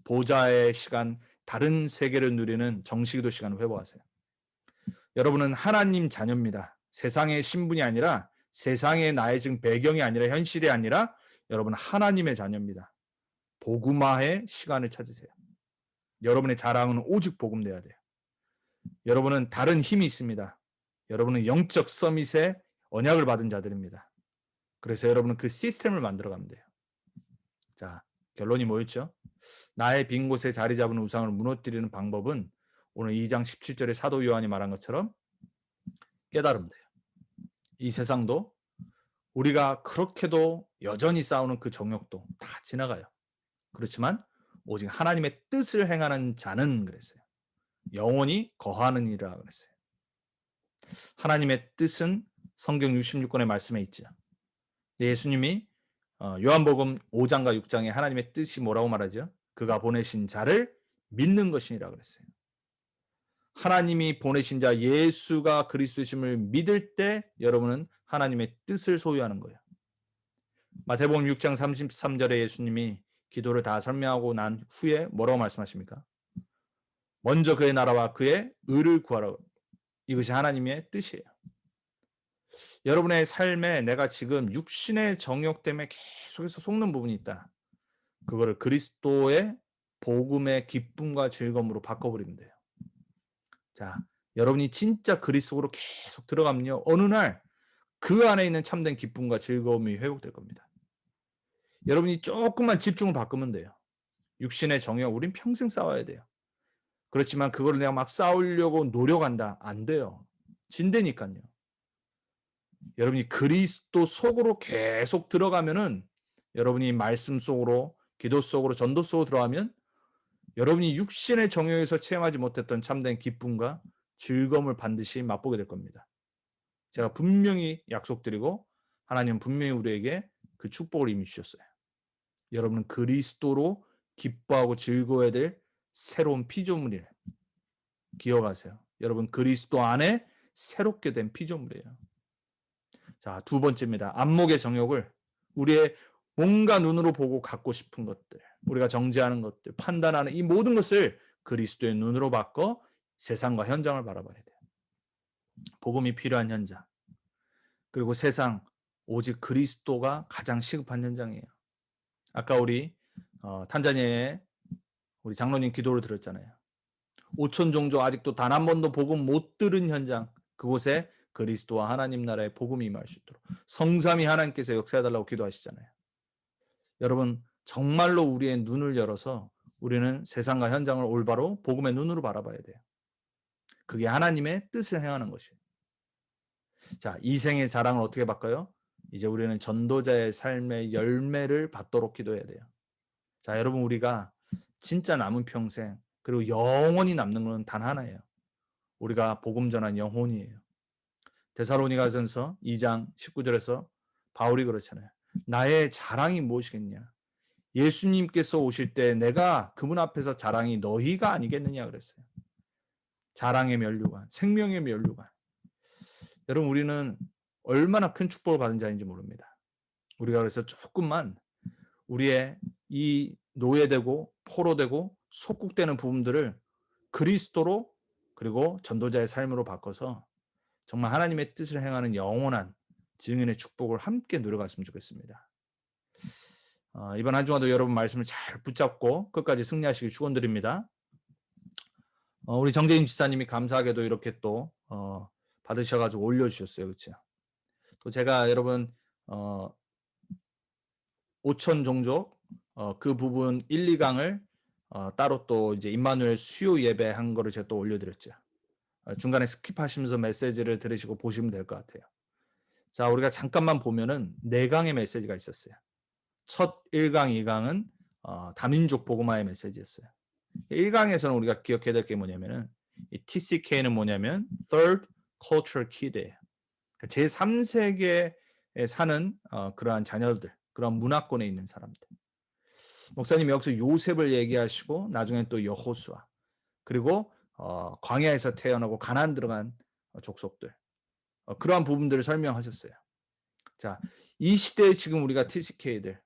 보좌의 시간, 다른 세계를 누리는 정식기도 시간을 회복하세요. 여러분은 하나님 자녀입니다. 세상의 신분이 아니라, 세상의 나의 지금 배경이 아니라, 현실이 아니라 여러분은 하나님의 자녀입니다. 복음화의 시간을 찾으세요. 여러분의 자랑은 오직 복음 돼야 돼요. 여러분은 다른 힘이 있습니다. 여러분은 영적 서밋의 언약을 받은 자들입니다. 그래서 여러분은 그 시스템을 만들어가면 돼요. 자, 결론이 뭐였죠? 나의 빈 곳에 자리 잡은 우상을 무너뜨리는 방법은 오늘 2장 17절에 사도 요한이 말한 것처럼 깨달으면 돼요. 이 세상도 우리가 그렇게도 여전히 싸우는 그 정욕도 다 지나가요. 그렇지만 오직 하나님의 뜻을 행하는 자는 그랬어요. 영원히 거하는 이라 그랬어요. 하나님의 뜻은 성경 66권의 말씀에 있죠. 예수님이 요한복음 5장과 6장에 하나님의 뜻이 뭐라고 말하죠? 그가 보내신 자를 믿는 것이니라 그랬어요. 하나님이 보내신 자 예수가 그리스도심을 믿을 때 여러분은 하나님의 뜻을 소유하는 거예요. 마태복음 6장 33절에 예수님이 기도를 다 설명하고 난 후에 뭐라고 말씀하십니까? 먼저 그의 나라와 그의 의를 구하라. 이것이 하나님의 뜻이에요. 여러분의 삶에 내가 지금 육신의 정욕 때문에 계속해서 속는 부분이 있다. 그거를 그리스도의 복음의 기쁨과 즐거움으로 바꿔버리면 돼요. 자, 여러분이 진짜 그리스도로 계속 들어가면요. 어느 날 그 안에 있는 참된 기쁨과 즐거움이 회복될 겁니다. 여러분이 조금만 집중을 바꾸면 돼요. 육신의 정욕, 우린 평생 싸워야 돼요. 그렇지만 그걸 내가 막 싸우려고 노력한다. 안 돼요. 진대니까요. 여러분이 그리스도 속으로 계속 들어가면은 여러분이 말씀 속으로, 기도 속으로, 전도 속으로 들어가면 여러분이 육신의 정욕에서 체험하지 못했던 참된 기쁨과 즐거움을 반드시 맛보게 될 겁니다. 제가 분명히 약속드리고 하나님은 분명히 우리에게 그 축복을 이미 주셨어요. 여러분은 그리스도로 기뻐하고 즐거워야 될 새로운 피조물이에요. 기억하세요. 여러분 그리스도 안에 새롭게 된 피조물이에요. 자, 두 번째입니다. 안목의 정욕을 우리의 몸과 눈으로 보고 갖고 싶은 것들, 우리가 정죄하는 것들, 판단하는 이 모든 것을 그리스도의 눈으로 바꿔 세상과 현장을 바라봐야 돼요. 복음이 필요한 현장. 그리고 세상 오직 그리스도가 가장 시급한 현장이에요. 아까 우리 탄자니아의 우리 장로님 기도를 들었잖아요. 5천 종족 아직도 단 한 번도 복음 못 들은 현장, 그곳에 그리스도와 하나님 나라의 복음이 임할 수 있도록 성삼위 하나님께서 역사해달라고 기도하시잖아요. 여러분 정말로 우리의 눈을 열어서 우리는 세상과 현장을 올바로 복음의 눈으로 바라봐야 돼요. 그게 하나님의 뜻을 행하는 것이에요. 자, 이 생의 자랑을 어떻게 바꿔요? 이제 우리는 전도자의 삶의 열매를 받도록 기도해야 돼요. 자, 여러분 우리가 진짜 남은 평생 그리고 영원히 남는 건 단 하나예요. 우리가 복음 전한 영혼이에요. 데살로니가전서 2장 19절에서 바울이 그렇잖아요. 나의 자랑이 무엇이겠냐? 예수님께서 오실 때 내가 그분 앞에서 자랑이 너희가 아니겠느냐 그랬어요. 자랑의 면류관, 생명의 면류관. 여러분 우리는 얼마나 큰 축복을 받은 자인지 모릅니다. 우리가 그래서 조금만 우리의 이 노예되고 포로되고 속국되는 부분들을 그리스도로 그리고 전도자의 삶으로 바꿔서 정말 하나님의 뜻을 행하는 영원한 증인의 축복을 함께 누려갔으면 좋겠습니다. 이번 한 주간도 여러분 말씀을 잘 붙잡고 끝까지 승리하시길 축원드립니다. 우리 정재임 지사님이 감사하게도 이렇게 또 받으셔가지고 올려주셨어요, 그렇죠? 또 제가 여러분 5천 종족 그 부분 1, 2강을 따로 또 이제 임마누엘 수요 예배한 거를 제가 또 올려드렸죠. 중간에 스킵하시면서 메시지를 들으시고 보시면 될 것 같아요. 자, 우리가 잠깐만 보면은 4강의 메시지가 있었어요. 첫 1강, 2강은 다민족 복음화의 메시지였어요. 1강에서는 우리가 기억해야 될 게 뭐냐면은 이 TCK는 뭐냐면 Third Cultural Kid예요. 제3세계에 사는 그러한 자녀들, 그런 문화권에 있는 사람들. 목사님이 여기서 요셉을 얘기하시고 나중에 또 여호수아 그리고 광야에서 태어나고 가나안 들어간 족속들 그러한 부분들을 설명하셨어요. 자, 이 시대에 지금 우리가 TCK들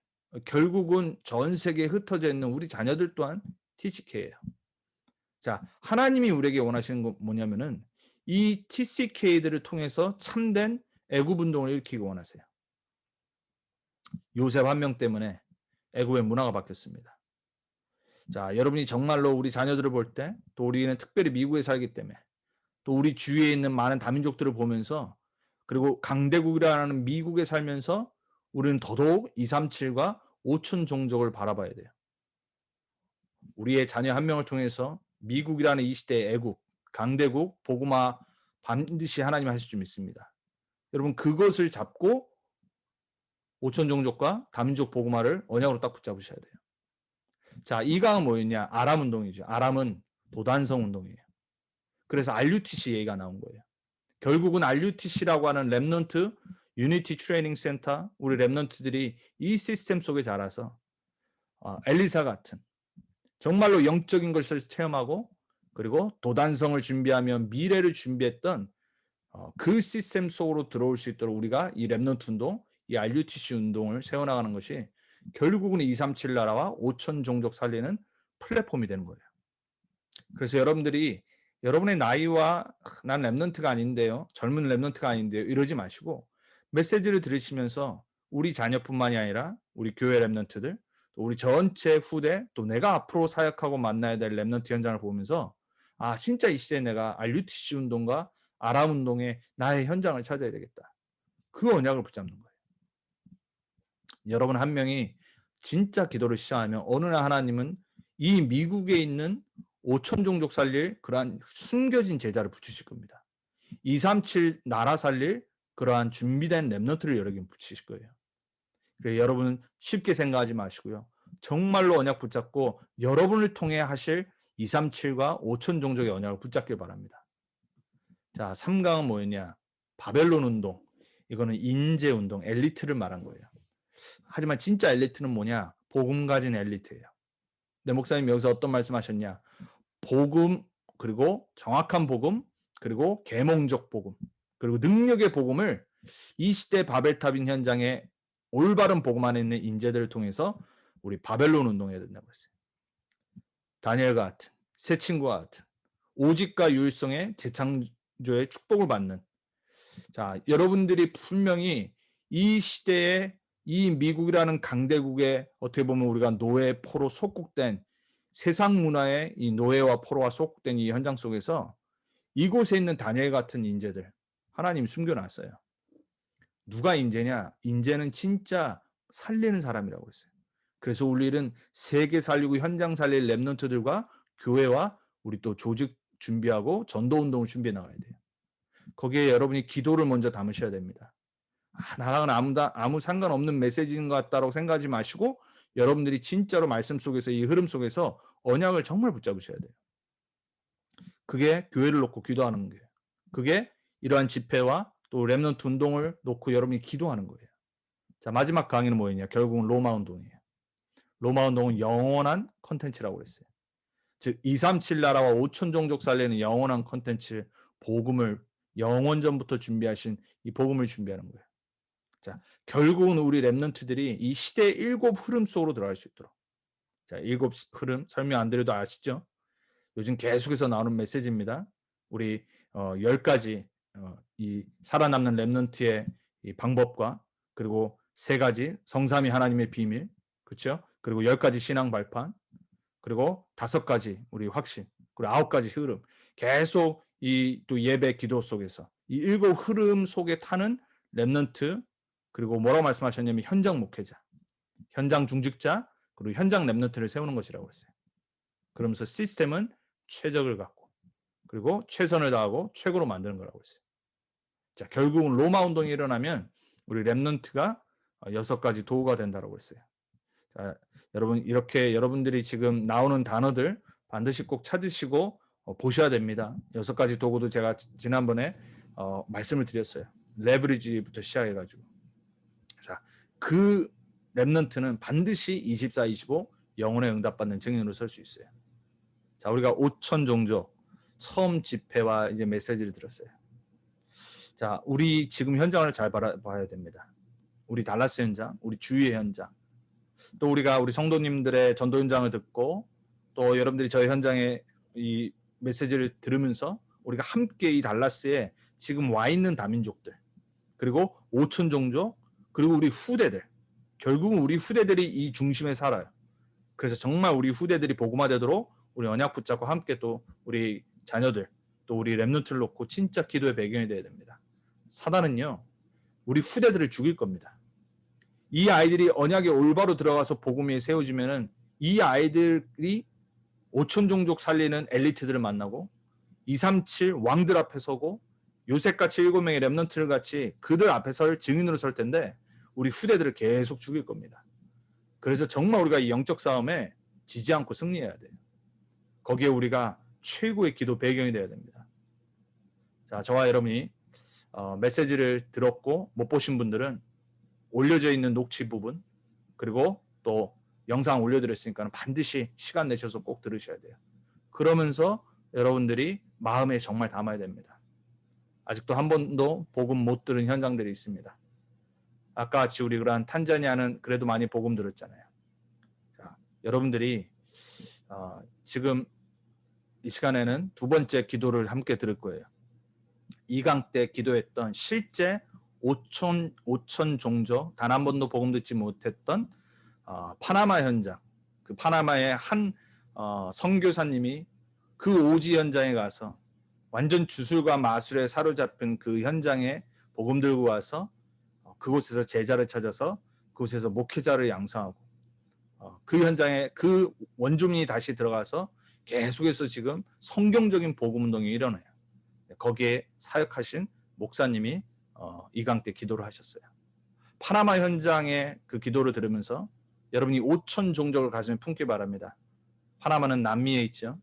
결국은 전 세계에 흩어져 있는 우리 자녀들 또한 TCK예요. 자, 하나님이 우리에게 원하시는 건 뭐냐면은 이 TCK들을 통해서 참된 애굽 운동을 일으키기 원하세요. 요셉 한 명 때문에 애굽의 문화가 바뀌었습니다. 자, 여러분이 정말로 우리 자녀들을 볼 때, 또 우리는 특별히 미국에 살기 때문에, 또 우리 주위에 있는 많은 다민족들을 보면서, 그리고 강대국이라는 미국에 살면서 우리는 더더욱 237과 5천 종족을 바라봐야 돼요. 우리의 자녀 한 명을 통해서 미국이라는 이 시대의 애국, 강대국, 복음화 반드시 하나님이 하실 줄 믿습니다. 여러분 그것을 잡고 5천 종족과 다민족 복음화를 언약으로 딱 붙잡으셔야 돼요. 자, 이 강은 뭐였냐? 아람 운동이죠. 아람은 도단성 운동이에요. 그래서 RUTC 얘기가 나온 거예요. 결국은 RUTC라고 하는 랩넌트 유니티 트레이닝 센터 우리 랩넌트들이 이 시스템 속에 자라서 엘리사 같은 정말로 영적인 것을 체험하고 그리고 도단성을 준비하며 미래를 준비했던 그 시스템 속으로 들어올 수 있도록 우리가 이 랩넌트 운동, 이 RUTC 운동을 세워나가는 것이 결국은 237 나라와 5천 종족 살리는 플랫폼이 되는 거예요. 그래서 여러분들이 여러분의 나이와 난 랩넌트가 아닌데요. 젊은 랩넌트가 아닌데요. 이러지 마시고 메시지를 들으시면서 우리 자녀뿐만이 아니라 우리 교회 랩넌트들, 또 우리 전체 후대, 또 내가 앞으로 사역하고 만나야 될 랩넌트 현장을 보면서 아 진짜 이 시대에 내가 RUTC 운동과 아람 운동의 나의 현장을 찾아야 되겠다. 그 언약을 붙잡는 거예요. 여러분 한 명이 진짜 기도를 시작하면 어느 날 하나님은 이 미국에 있는 5천 종족 살릴 그러한 숨겨진 제자를 붙이실 겁니다. 237 나라 살릴 그러한 준비된 랩너트를 여러분 붙이실 거예요. 그래서 여러분은 쉽게 생각하지 마시고요. 정말로 언약 붙잡고 여러분을 통해 하실 237과 5천 종족의 언약을 붙잡길 바랍니다. 자, 3강은 뭐였냐? 바벨론 운동. 이거는 인재 운동, 엘리트를 말한 거예요. 하지만 진짜 엘리트는 뭐냐? 복음 가진 엘리트예요. 내 목사님 여기서 어떤 말씀하셨냐? 복음 그리고 정확한 복음 그리고 계몽적 복음 그리고 능력의 복음을 이 시대 바벨탑인 현장에 올바른 복음 안에 있는 인재들을 통해서 우리 바벨론 운동해야 된다고 했어요. 다니엘과 같은 새 친구와 같은 오직과 유일성의 재창조의 축복을 받는 자 여러분들이 분명히 이 시대에 이 미국이라는 강대국에 어떻게 보면 우리가 노예 포로 속국된 세상 문화의 이 노예와 포로와 속국된 이 현장 속에서 이곳에 있는 다니엘 같은 인재들 하나님 숨겨놨어요. 누가 인재냐? 인재는 진짜 살리는 사람이라고 했어요. 그래서 우리는 세계 살리고 현장 살릴 랩런트들과 교회와 우리 또 조직 준비하고 전도 운동을 준비해 나가야 돼요. 거기에 여러분이 기도를 먼저 담으셔야 됩니다. 나랑은 아무 상관없는 메시지인 것 같다고 생각하지 마시고 여러분들이 진짜로 말씀 속에서 이 흐름 속에서 언약을 정말 붙잡으셔야 돼요. 그게 교회를 놓고 기도하는 거예요. 그게 이러한 집회와 또 랩넌트 운동을 놓고 여러분이 기도하는 거예요. 자, 마지막 강의는 뭐였냐? 결국은 로마 운동이에요. 로마 운동은 영원한 컨텐츠라고 그랬어요. 즉 237 나라와 5천 종족 살리는 영원한 컨텐츠, 복음을 영원전부터 준비하신 이 복음을 준비하는 거예요. 자, 결국은 우리 랩런트들이 이 시대의 7 흐름 속으로 들어갈 수 있도록. 자, 7 흐름 설명 안 드려도 아시죠? 요즘 계속해서 나오는 메시지입니다. 우리 10가지 이 살아남는 랩런트의 이 방법과 그리고 3가지 성삼위 하나님의 비밀, 그렇죠? 그리고 10가지 신앙 발판, 그리고 5가지 우리 확신, 그리고 9가지 흐름. 계속 이 또 예배 기도 속에서 이 7 흐름 속에 타는 랩런트, 그리고 뭐라고 말씀하셨냐면 현장 목회자, 현장 중직자, 그리고 현장 랩런트를 세우는 것이라고 했어요. 그러면서 시스템은 최적을 갖고 그리고 최선을 다하고 최고로 만드는 거라고 했어요. 자, 결국은 로마 운동이 일어나면 우리 랩런트가 6가지 도구가 된다라고 했어요. 자, 여러분 이렇게 여러분들이 지금 나오는 단어들 반드시 꼭 찾으시고 보셔야 됩니다. 6가지 도구도 제가 지난번에 말씀을 드렸어요. 레버리지부터 시작해가지고. 자, 그 랩런트는 반드시 24-25 영혼의 응답받는 증인으로 설 수 있어요. 자, 우리가 5천 종족 처음 집회와 이제 메시지를 들었어요. 자, 우리 지금 현장을 잘 봐야 됩니다. 우리 달라스 현장, 우리 주위의 현장, 또 우리 성도님들의 전도 현장을 듣고 또 여러분들이 저희 현장에 이 메시지를 들으면서 우리가 함께 이 달라스에 지금 와 있는 다민족들, 그리고 5천 종족, 그리고 우리 후대들, 결국은 우리 후대들이 이 중심에 살아요. 그래서 정말 우리 후대들이 복음화되도록 우리 언약 붙잡고 함께 또 우리 자녀들, 또 우리 랩런트를 놓고 진짜 기도의 배경이 되어야 됩니다. 사단은요, 우리 후대들을 죽일 겁니다. 이 아이들이 언약에 올바로 들어가서 복음이 세워지면은 이 아이들이 5천 종족 살리는 엘리트들을 만나고 237 왕들 앞에 서고 요셉같이 7명의 랩런트를 같이 그들 앞에 설 증인으로 설 텐데 우리 후대들을 계속 죽일 겁니다. 그래서 정말 우리가 이 영적 싸움에 지지 않고 승리해야 돼요. 거기에 우리가 최고의 기도 배경이 되어야 됩니다. 자, 저와 여러분이 메시지를 들었고 못 보신 분들은 올려져 있는 녹취 부분, 그리고 또 영상 올려드렸으니까 반드시 시간 내셔서 꼭 들으셔야 돼요. 그러면서 여러분들이 마음에 정말 담아야 됩니다. 아직도 한 번도 복음 못 들은 현장들이 있습니다. 아까 같이 우리 그런 탄자니아는 그래도 많이 복음 들었잖아요. 자, 여러분들이 지금 이 시간에는 2번째 기도를 함께 들을 거예요. 2강 때 기도했던 실제 5천 종족, 단 한 번도 복음 듣지 못했던 파나마 현장, 그 파나마의 한 선교사님이 그 오지 현장에 가서 완전 주술과 마술에 사로잡힌 그 현장에 복음 들고 와서 그곳에서 제자를 찾아서 그곳에서 목회자를 양성하고 그 현장에 그 원주민이 다시 들어가서 계속해서 지금 성경적인 복음 운동이 일어나요. 거기에 사역하신 목사님이 이강 때 기도를 하셨어요. 파나마 현장의 그 기도를 들으면서 여러분이 5천 종족을 가슴에 품기 바랍니다. 파나마는 남미에 있죠.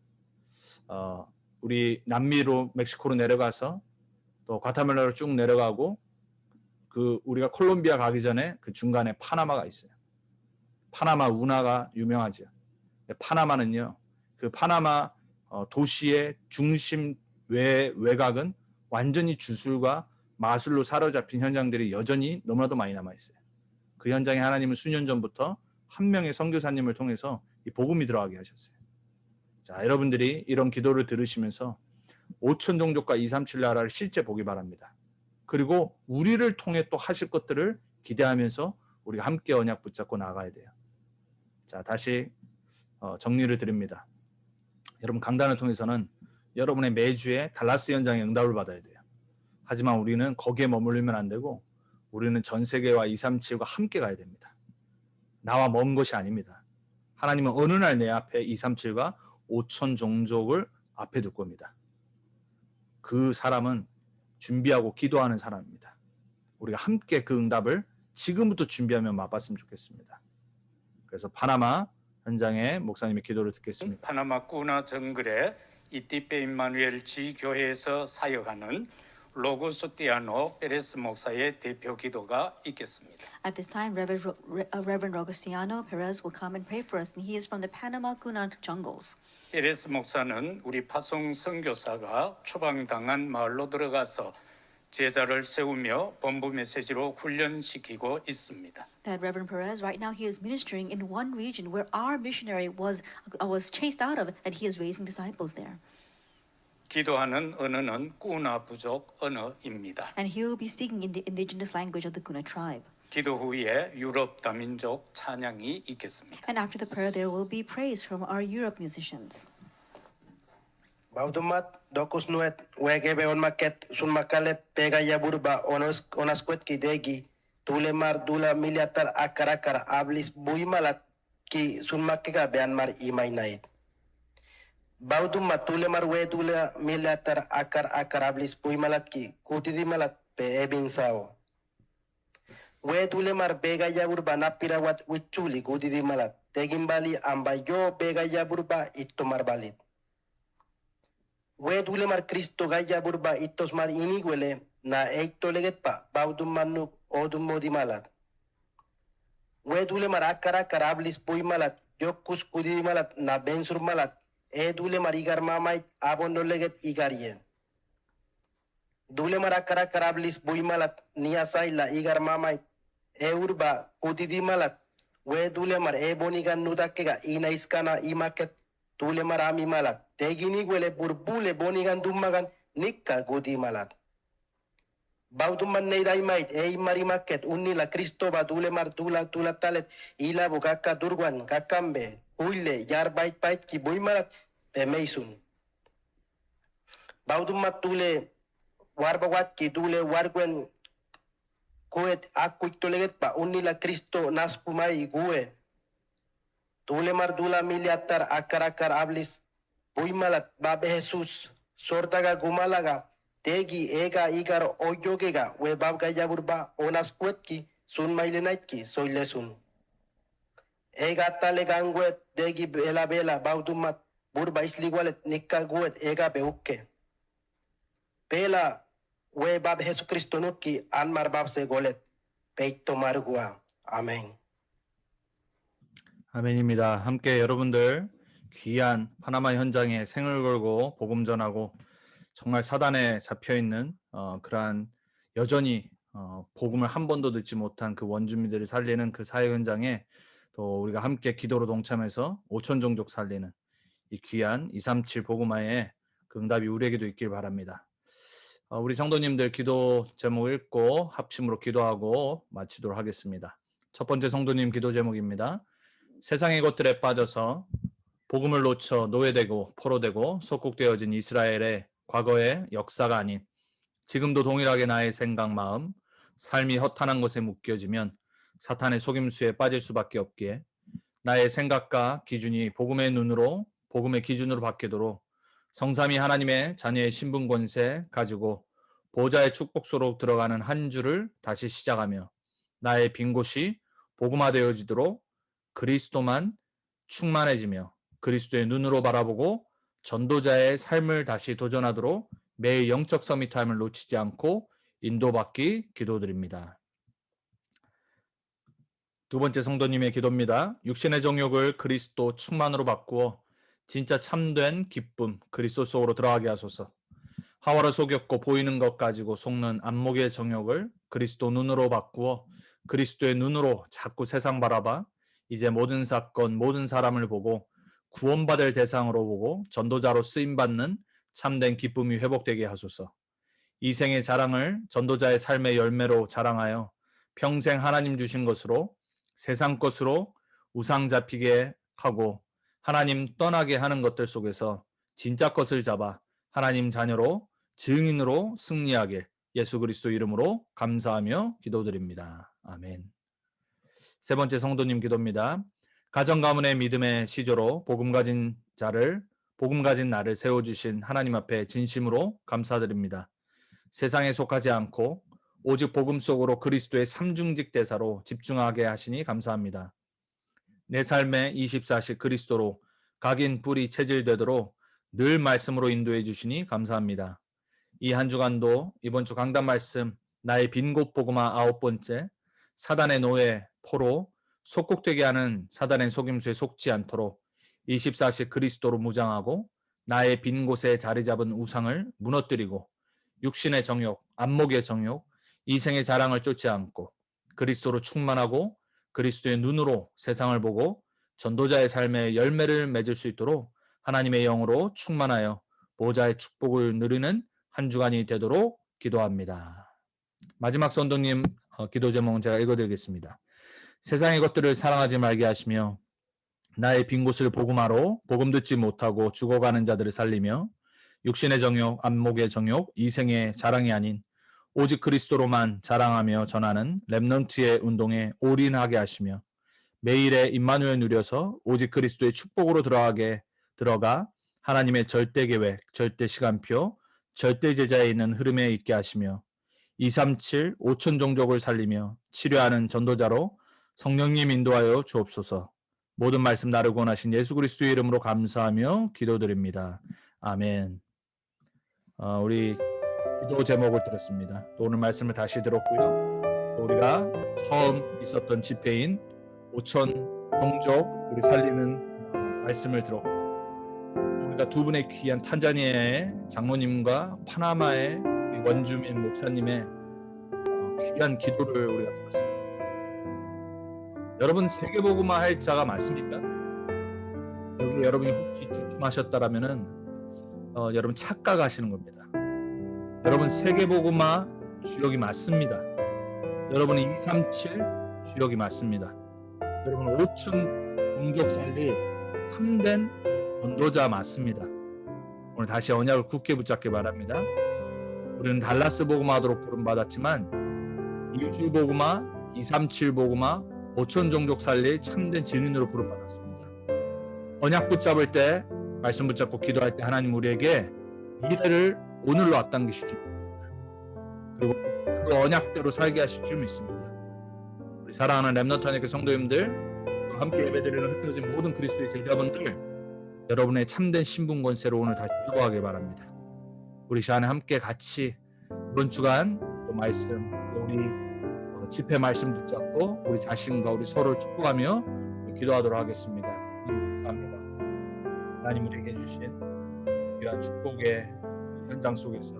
우리 남미로 멕시코로 내려가서 또 과타말라로 쭉 내려가고 그 우리가 콜롬비아 가기 전에 그 중간에 파나마가 있어요. 파나마 운하가 유명하죠. 파나마는요, 그 파나마 도시의 중심 외곽은 완전히 주술과 마술로 사로잡힌 현장들이 여전히 너무나도 많이 남아있어요. 그 현장에 하나님은 수년 전부터 한 명의 선교사님을 통해서 이 복음이 들어가게 하셨어요. 자, 여러분들이 이런 기도를 들으시면서 5천 종족과 237 나라를 실제 보기 바랍니다. 그리고 우리를 통해 또 하실 것들을 기대하면서 우리가 함께 언약 붙잡고 나가야 돼요. 자, 다시 정리를 드립니다. 여러분 강단을 통해서는 여러분의 매주에 달라스 현장의 응답을 받아야 돼요. 하지만 우리는 거기에 머물리면 안 되고 우리는 전 세계와 237과 함께 가야 됩니다. 나와 먼 것이 아닙니다. 하나님은 어느 날 내 앞에 237과 5천 종족을 앞에 둘 겁니다. 그 사람은 준비하고 기도하는 사람입니다. 우리가 함께 그 응답을 지금부터 준비하면 맛봤으면 좋겠습니다. 그래서 파나마 현장의 목사님의 기도를 듣겠습니다. 파나마 꾸나 정글의 이티페 임마누엘 지교회에서 사역하는 로고스티아노 페레스 목사의 대표 기도가 있겠습니다. At this time, Reverend Rogostiano Perez will come and pray for us, and he is from the Panama Cuna jungles. 페레스 목사는 우리 파송 선교사가 추방당한 마을로 들어가서 제자를 세우며 본부 메시지로 훈련시키고 있습니다. That Reverend Perez, right now, he is ministering in one region where our missionary was chased out of, and he is raising disciples there. 기도하는 언어는 꾸나 부족 언어입니다. And he will be speaking in the indigenous language of the Kuna tribe. 기도 후에 유럽 다민족 찬양이 있겠습니다. And after the prayer, there will be praise from our Europe musicians. Baudumat dokus nuet wegebe on maket sun makalet pega ya burba onas kuet ki degi tulemar dula miliatar akar ablis buimalat ki sun makega beanmar imai naik. Baudumat tulemar we dula miliatar akar ablis buimalat ki kutidi malat pe ebin sao. We tulemar pega ya burba napirawat wichuli kutidi malat tegimbali ambayo pega ya burba itomar balit. We dulemar Cristo gaya burba itos mar iniguele na eito legetpa baudum manuk odum modimalat. We dulemar akara karablis pui malat yokus kudi malat na bensur malat dulemar igar mamait abondo leget igarien. Dulemar akara karablis pui malat niasai la igar mamait urba kudi malat. We dulemar bonigan nudakega inaiskana imaket tulemar ami malat. Tegini gwele burbule bonigan dumagan nikka gudi malat. Bauduman neidai mait mari maket unila Cristo ba tulemar tula talet ila bukaka durwan kakambe huile yar bait ki boy malat pemeisun. Baudumat tule warbawat ki tule wargwen kuet akuik toleget pa unila Cristo naspumai gue. Tulemar dula miliatar akar ablis Buimalat babe Jesus sortaga gumalaga tegi ega igar oyogega we babga yaburba onas kuetki sun mailenaitki soilesun. Ega tale gangwet tegi bela baudumat burba isligwalet nikka guet ega beukke. Pela we bab Jesucristo nukki anmar babse golet peito margua. 아멘. 아멘입니다. 함께 여러분들 귀한 파나마 현장에 생을 걸고 복음 전하고 정말 사단에 잡혀있는 그러한 여전히 복음을 한 번도 듣지 못한 그 원주민들을 살리는 그 사역 현장에 또 우리가 함께 기도로 동참해서 5천 종족 살리는 이 귀한 237 복음화의 그 응답이 우리에게도 있길 바랍니다. 우리 성도님들 기도 제목 읽고 합심으로 기도하고 마치도록 하겠습니다. 첫 번째 성도님 기도 제목입니다. 세상의 것들에 빠져서 복음을 놓쳐 노예되고 포로되고 속국되어진 이스라엘의 과거의 역사가 아닌 지금도 동일하게 나의 생각, 마음, 삶이 허탄한 것에 묶여지면 사탄의 속임수에 빠질 수밖에 없기에 나의 생각과 기준이 복음의 기준으로 바뀌도록 성삼위 하나님의 자녀의 신분 권세 가지고 보좌의 축복소로 들어가는 한 주를 다시 시작하며 나의 빈 곳이 복음화되어지도록 그리스도만 충만해지며 그리스도의 눈으로 바라보고 전도자의 삶을 다시 도전하도록 매일 영적 서밋타임을 놓치지 않고 인도받기 기도드립니다. 두 번째 성도님의 기도입니다. 육신의 정욕을 그리스도 충만으로 바꾸어 진짜 참된 기쁨 그리스도 속으로 들어가게 하소서. 하와를 속였고 보이는 것 가지고 속는 안목의 정욕을 그리스도 눈으로 바꾸어 그리스도의 눈으로 자꾸 세상 바라봐 이제 모든 사건 모든 사람을 보고 구원받을 대상으로 보고 전도자로 쓰임받는 참된 기쁨이 회복되게 하소서. 이 생의 자랑을 전도자의 삶의 열매로 자랑하여 평생 하나님 주신 것으로 세상 것으로 우상 잡히게 하고 하나님 떠나게 하는 것들 속에서 진짜 것을 잡아 하나님 자녀로 증인으로 승리하길 예수 그리스도 이름으로 감사하며 기도드립니다. 아멘. 세 번째 성도님 기도입니다. 가정 가문의 믿음의 시조로 복음 가진 나를 세워주신 하나님 앞에 진심으로 감사드립니다. 세상에 속하지 않고 오직 복음 속으로 그리스도의 삼중직 대사로 집중하게 하시니 감사합니다. 내 삶의 24시 그리스도로 각인 뿌리 체질되도록 늘 말씀으로 인도해 주시니 감사합니다. 이 한 주간도 이번 주 강단 말씀 나의 빈 곳 복음화 9번째 사단의 노예 포로 속국되게 하는 사단의 속임수에 속지 않도록 24시 그리스도로 무장하고 나의 빈 곳에 자리 잡은 우상을 무너뜨리고 육신의 정욕, 안목의 정욕, 이생의 자랑을 쫓지 않고 그리스도로 충만하고 그리스도의 눈으로 세상을 보고 전도자의 삶에 열매를 맺을 수 있도록 하나님의 영으로 충만하여 보호자의 축복을 누리는 한 주간이 되도록 기도합니다. 마지막 선도님 기도 제목은 제가 읽어드리겠습니다. 세상의 것들을 사랑하지 말게 하시며 나의 빈 곳을 복음하러 복음 듣지 못하고 죽어가는 자들을 살리며 육신의 정욕, 안목의 정욕, 이생의 자랑이 아닌 오직 그리스도로만 자랑하며 전하는 렘넌트의 운동에 올인하게 하시며 매일의 임마누엘 누려서 오직 그리스도의 축복으로 들어가 하나님의 절대 계획, 절대 시간표, 절대 제자에 있는 흐름에 있게 하시며 237, 5천 종족을 살리며 치료하는 전도자로 성령님 인도하여 주옵소서. 모든 말씀 나르고 원하신 예수 그리스도의 이름으로 감사하며 기도드립니다. 아멘. 우리 기도 제목을 들었습니다. 또 오늘 말씀을 다시 들었고요. 또 우리가 처음 있었던 집회인 5천 종족 우리 살리는 말씀을 들었고 우리가 두 분의 귀한 탄자니아의 장로님과 파나마의 원주민 목사님의 귀한 기도를 우리가 들었습니다. 여러분 세계복음화 할 자가 맞습니까? 여기 여러분이 혹시 주춤하셨다라면은 여러분 착각하시는 겁니다. 여러분 세계복음화 주역이 맞습니다. 여러분이 237 주역이 맞습니다. 여러분 5천 종족 살릴 참된 전도자 맞습니다. 오늘 다시 언약을 굳게 붙잡기 바랍니다. 우리는 달라스 복음화도록 부름받았지만 1주 복음화, 237 복음화, 5천 종족 살릴 참된 증인으로 부름받았습니다. 언약 붙잡을 때, 말씀 붙잡고 기도할 때 하나님 우리에게 미래를 오늘로 앞당기실 줄 믿습니다. 그리고 그 언약대로 살게 하실 줄 믿습니다. 우리 사랑하는 렘넌트 하나님께 성도님들, 함께 예배드리는 흩어진 모든 그리스도의 제자분들, 여러분의 참된 신분 권세로 오늘 다시 기도하길 바랍니다. 우리 시간에 함께 같이 이번 주간 또 말씀, 또 우리 집회 말씀 붙잡고 우리 자신과 우리 서로를 축복하며 기도하도록 하겠습니다. 감사합니다. 하나님 우리에게 주신 이러한 축복의 현장 속에서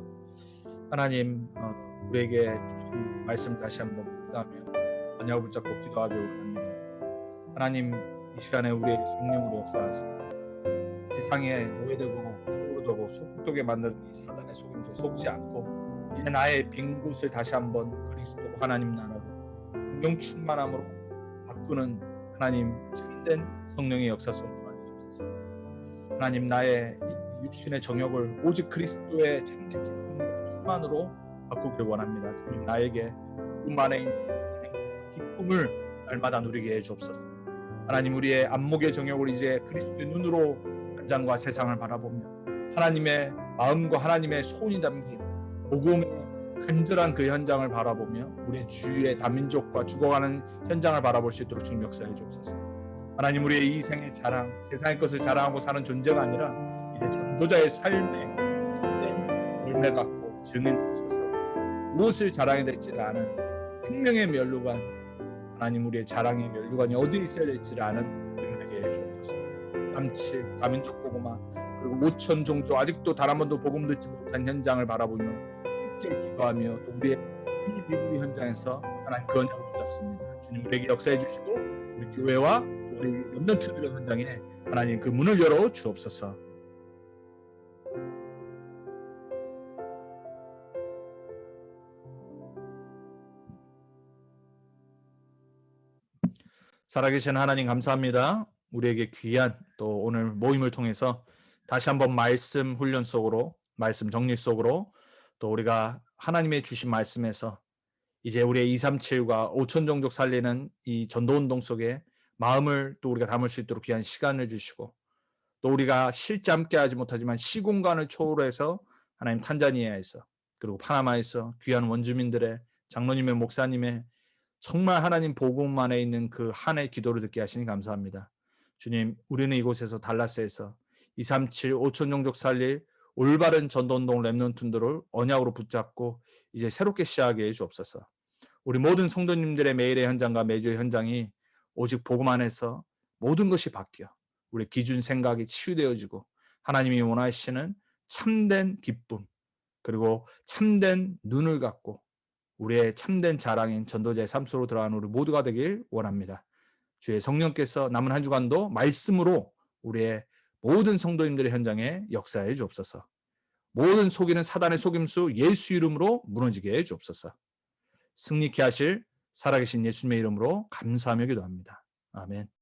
하나님 우리에게 주신 말씀 다시 한번 붙잡으며 언약을 붙잡고 기도하기 원합니다. 하나님 이 시간에 우리의 성령으로 역사하시고 세상에 노예되고 소로되고 속국되게 만드는 이 사단의 속임수에 속지 않고 이제 나의 빈 곳을 다시 한번 그리스도 하나님 나라로 성령 충만함으로 바꾸는 하나님 참된 성령의 역사 속에 주옵소서. 하나님 나의 육신의 정욕을 오직 그리스도의 참된 기쁨과 충만으로 바꾸길 원합니다. 주님 나에게 꿈 안에 있는 기쁨을 날마다 누리게 해주옵소서. 하나님 우리의 안목의 정욕을 이제 그리스도의 눈으로 현장과 세상을 바라보며 하나님의 마음과 하나님의 소원이 담긴 복음의 간절한 그 현장을 바라보며 우리의 주위의 다민족과 죽어가는 현장을 바라볼 수 있도록 주님 역사해 주옵소서. 하나님 우리의 이 생의 자랑, 세상의 것을 자랑하고 사는 존재가 아니라 이제 전도자의 삶에 참된 열매 갖고 증인되소서. 무엇을 자랑해야 될지를 아는 생명의 면류관, 하나님 우리의 자랑의 면류관이 어디에 있어야 될지를 아는 능력이 해주옵소서. 37 다민족 복음화 그리고 5천 종족 아직도 단 한 번도 복음 듣지 못한 현장을 바라보며 함께 기도하며 또 우리의 이 미국의 현장에서 하나님 그 언약을 붙잡습니다. 주님 우리에게 역사해 주시고 우리 교회와 우리 렘넌트들의 현장에 하나님 그 문을 열어 주옵소서. 살아계신 하나님 감사합니다. 우리에게 귀한 또 오늘 모임을 통해서 다시 한번 말씀 훈련 속으로 말씀 정리 속으로 또 우리가 하나님의 주신 말씀에서 이제 우리의 237과 5천 종족 살리는 이 전도운동 속에 마음을 또 우리가 담을 수 있도록 귀한 시간을 주시고 또 우리가 실제 함께하지 못하지만 시공간을 초월해서 하나님 탄자니아에서 그리고 파나마에서 귀한 원주민들의 장로님의 목사님의 정말 하나님 복음 안에 있는 그 한 해 기도를 듣게 하시니 감사합니다. 주님 우리는 이곳에서 달라스에서 237 5천 종족 살릴 올바른 전도운동 렘넌트들을 언약으로 붙잡고 이제 새롭게 시작하게 해 주옵소서. 우리 모든 성도님들의 매일의 현장과 매주의 현장이 오직 복음 안에서 모든 것이 바뀌어 우리 기준 생각이 치유되어지고 하나님이 원하시는 참된 기쁨 그리고 참된 눈을 갖고 우리의 참된 자랑인 전도자의 삶 속으로 들어가는 우리 모두가 되길 원합니다. 주의 성령께서 남은 한 주간도 말씀으로 우리의 모든 성도님들의 현장에 역사해 주옵소서. 모든 속이는 사단의 속임수 예수 이름으로 무너지게 해 주옵소서. 승리케 하실 살아계신 예수님의 이름으로 감사하며 기도합니다. 아멘.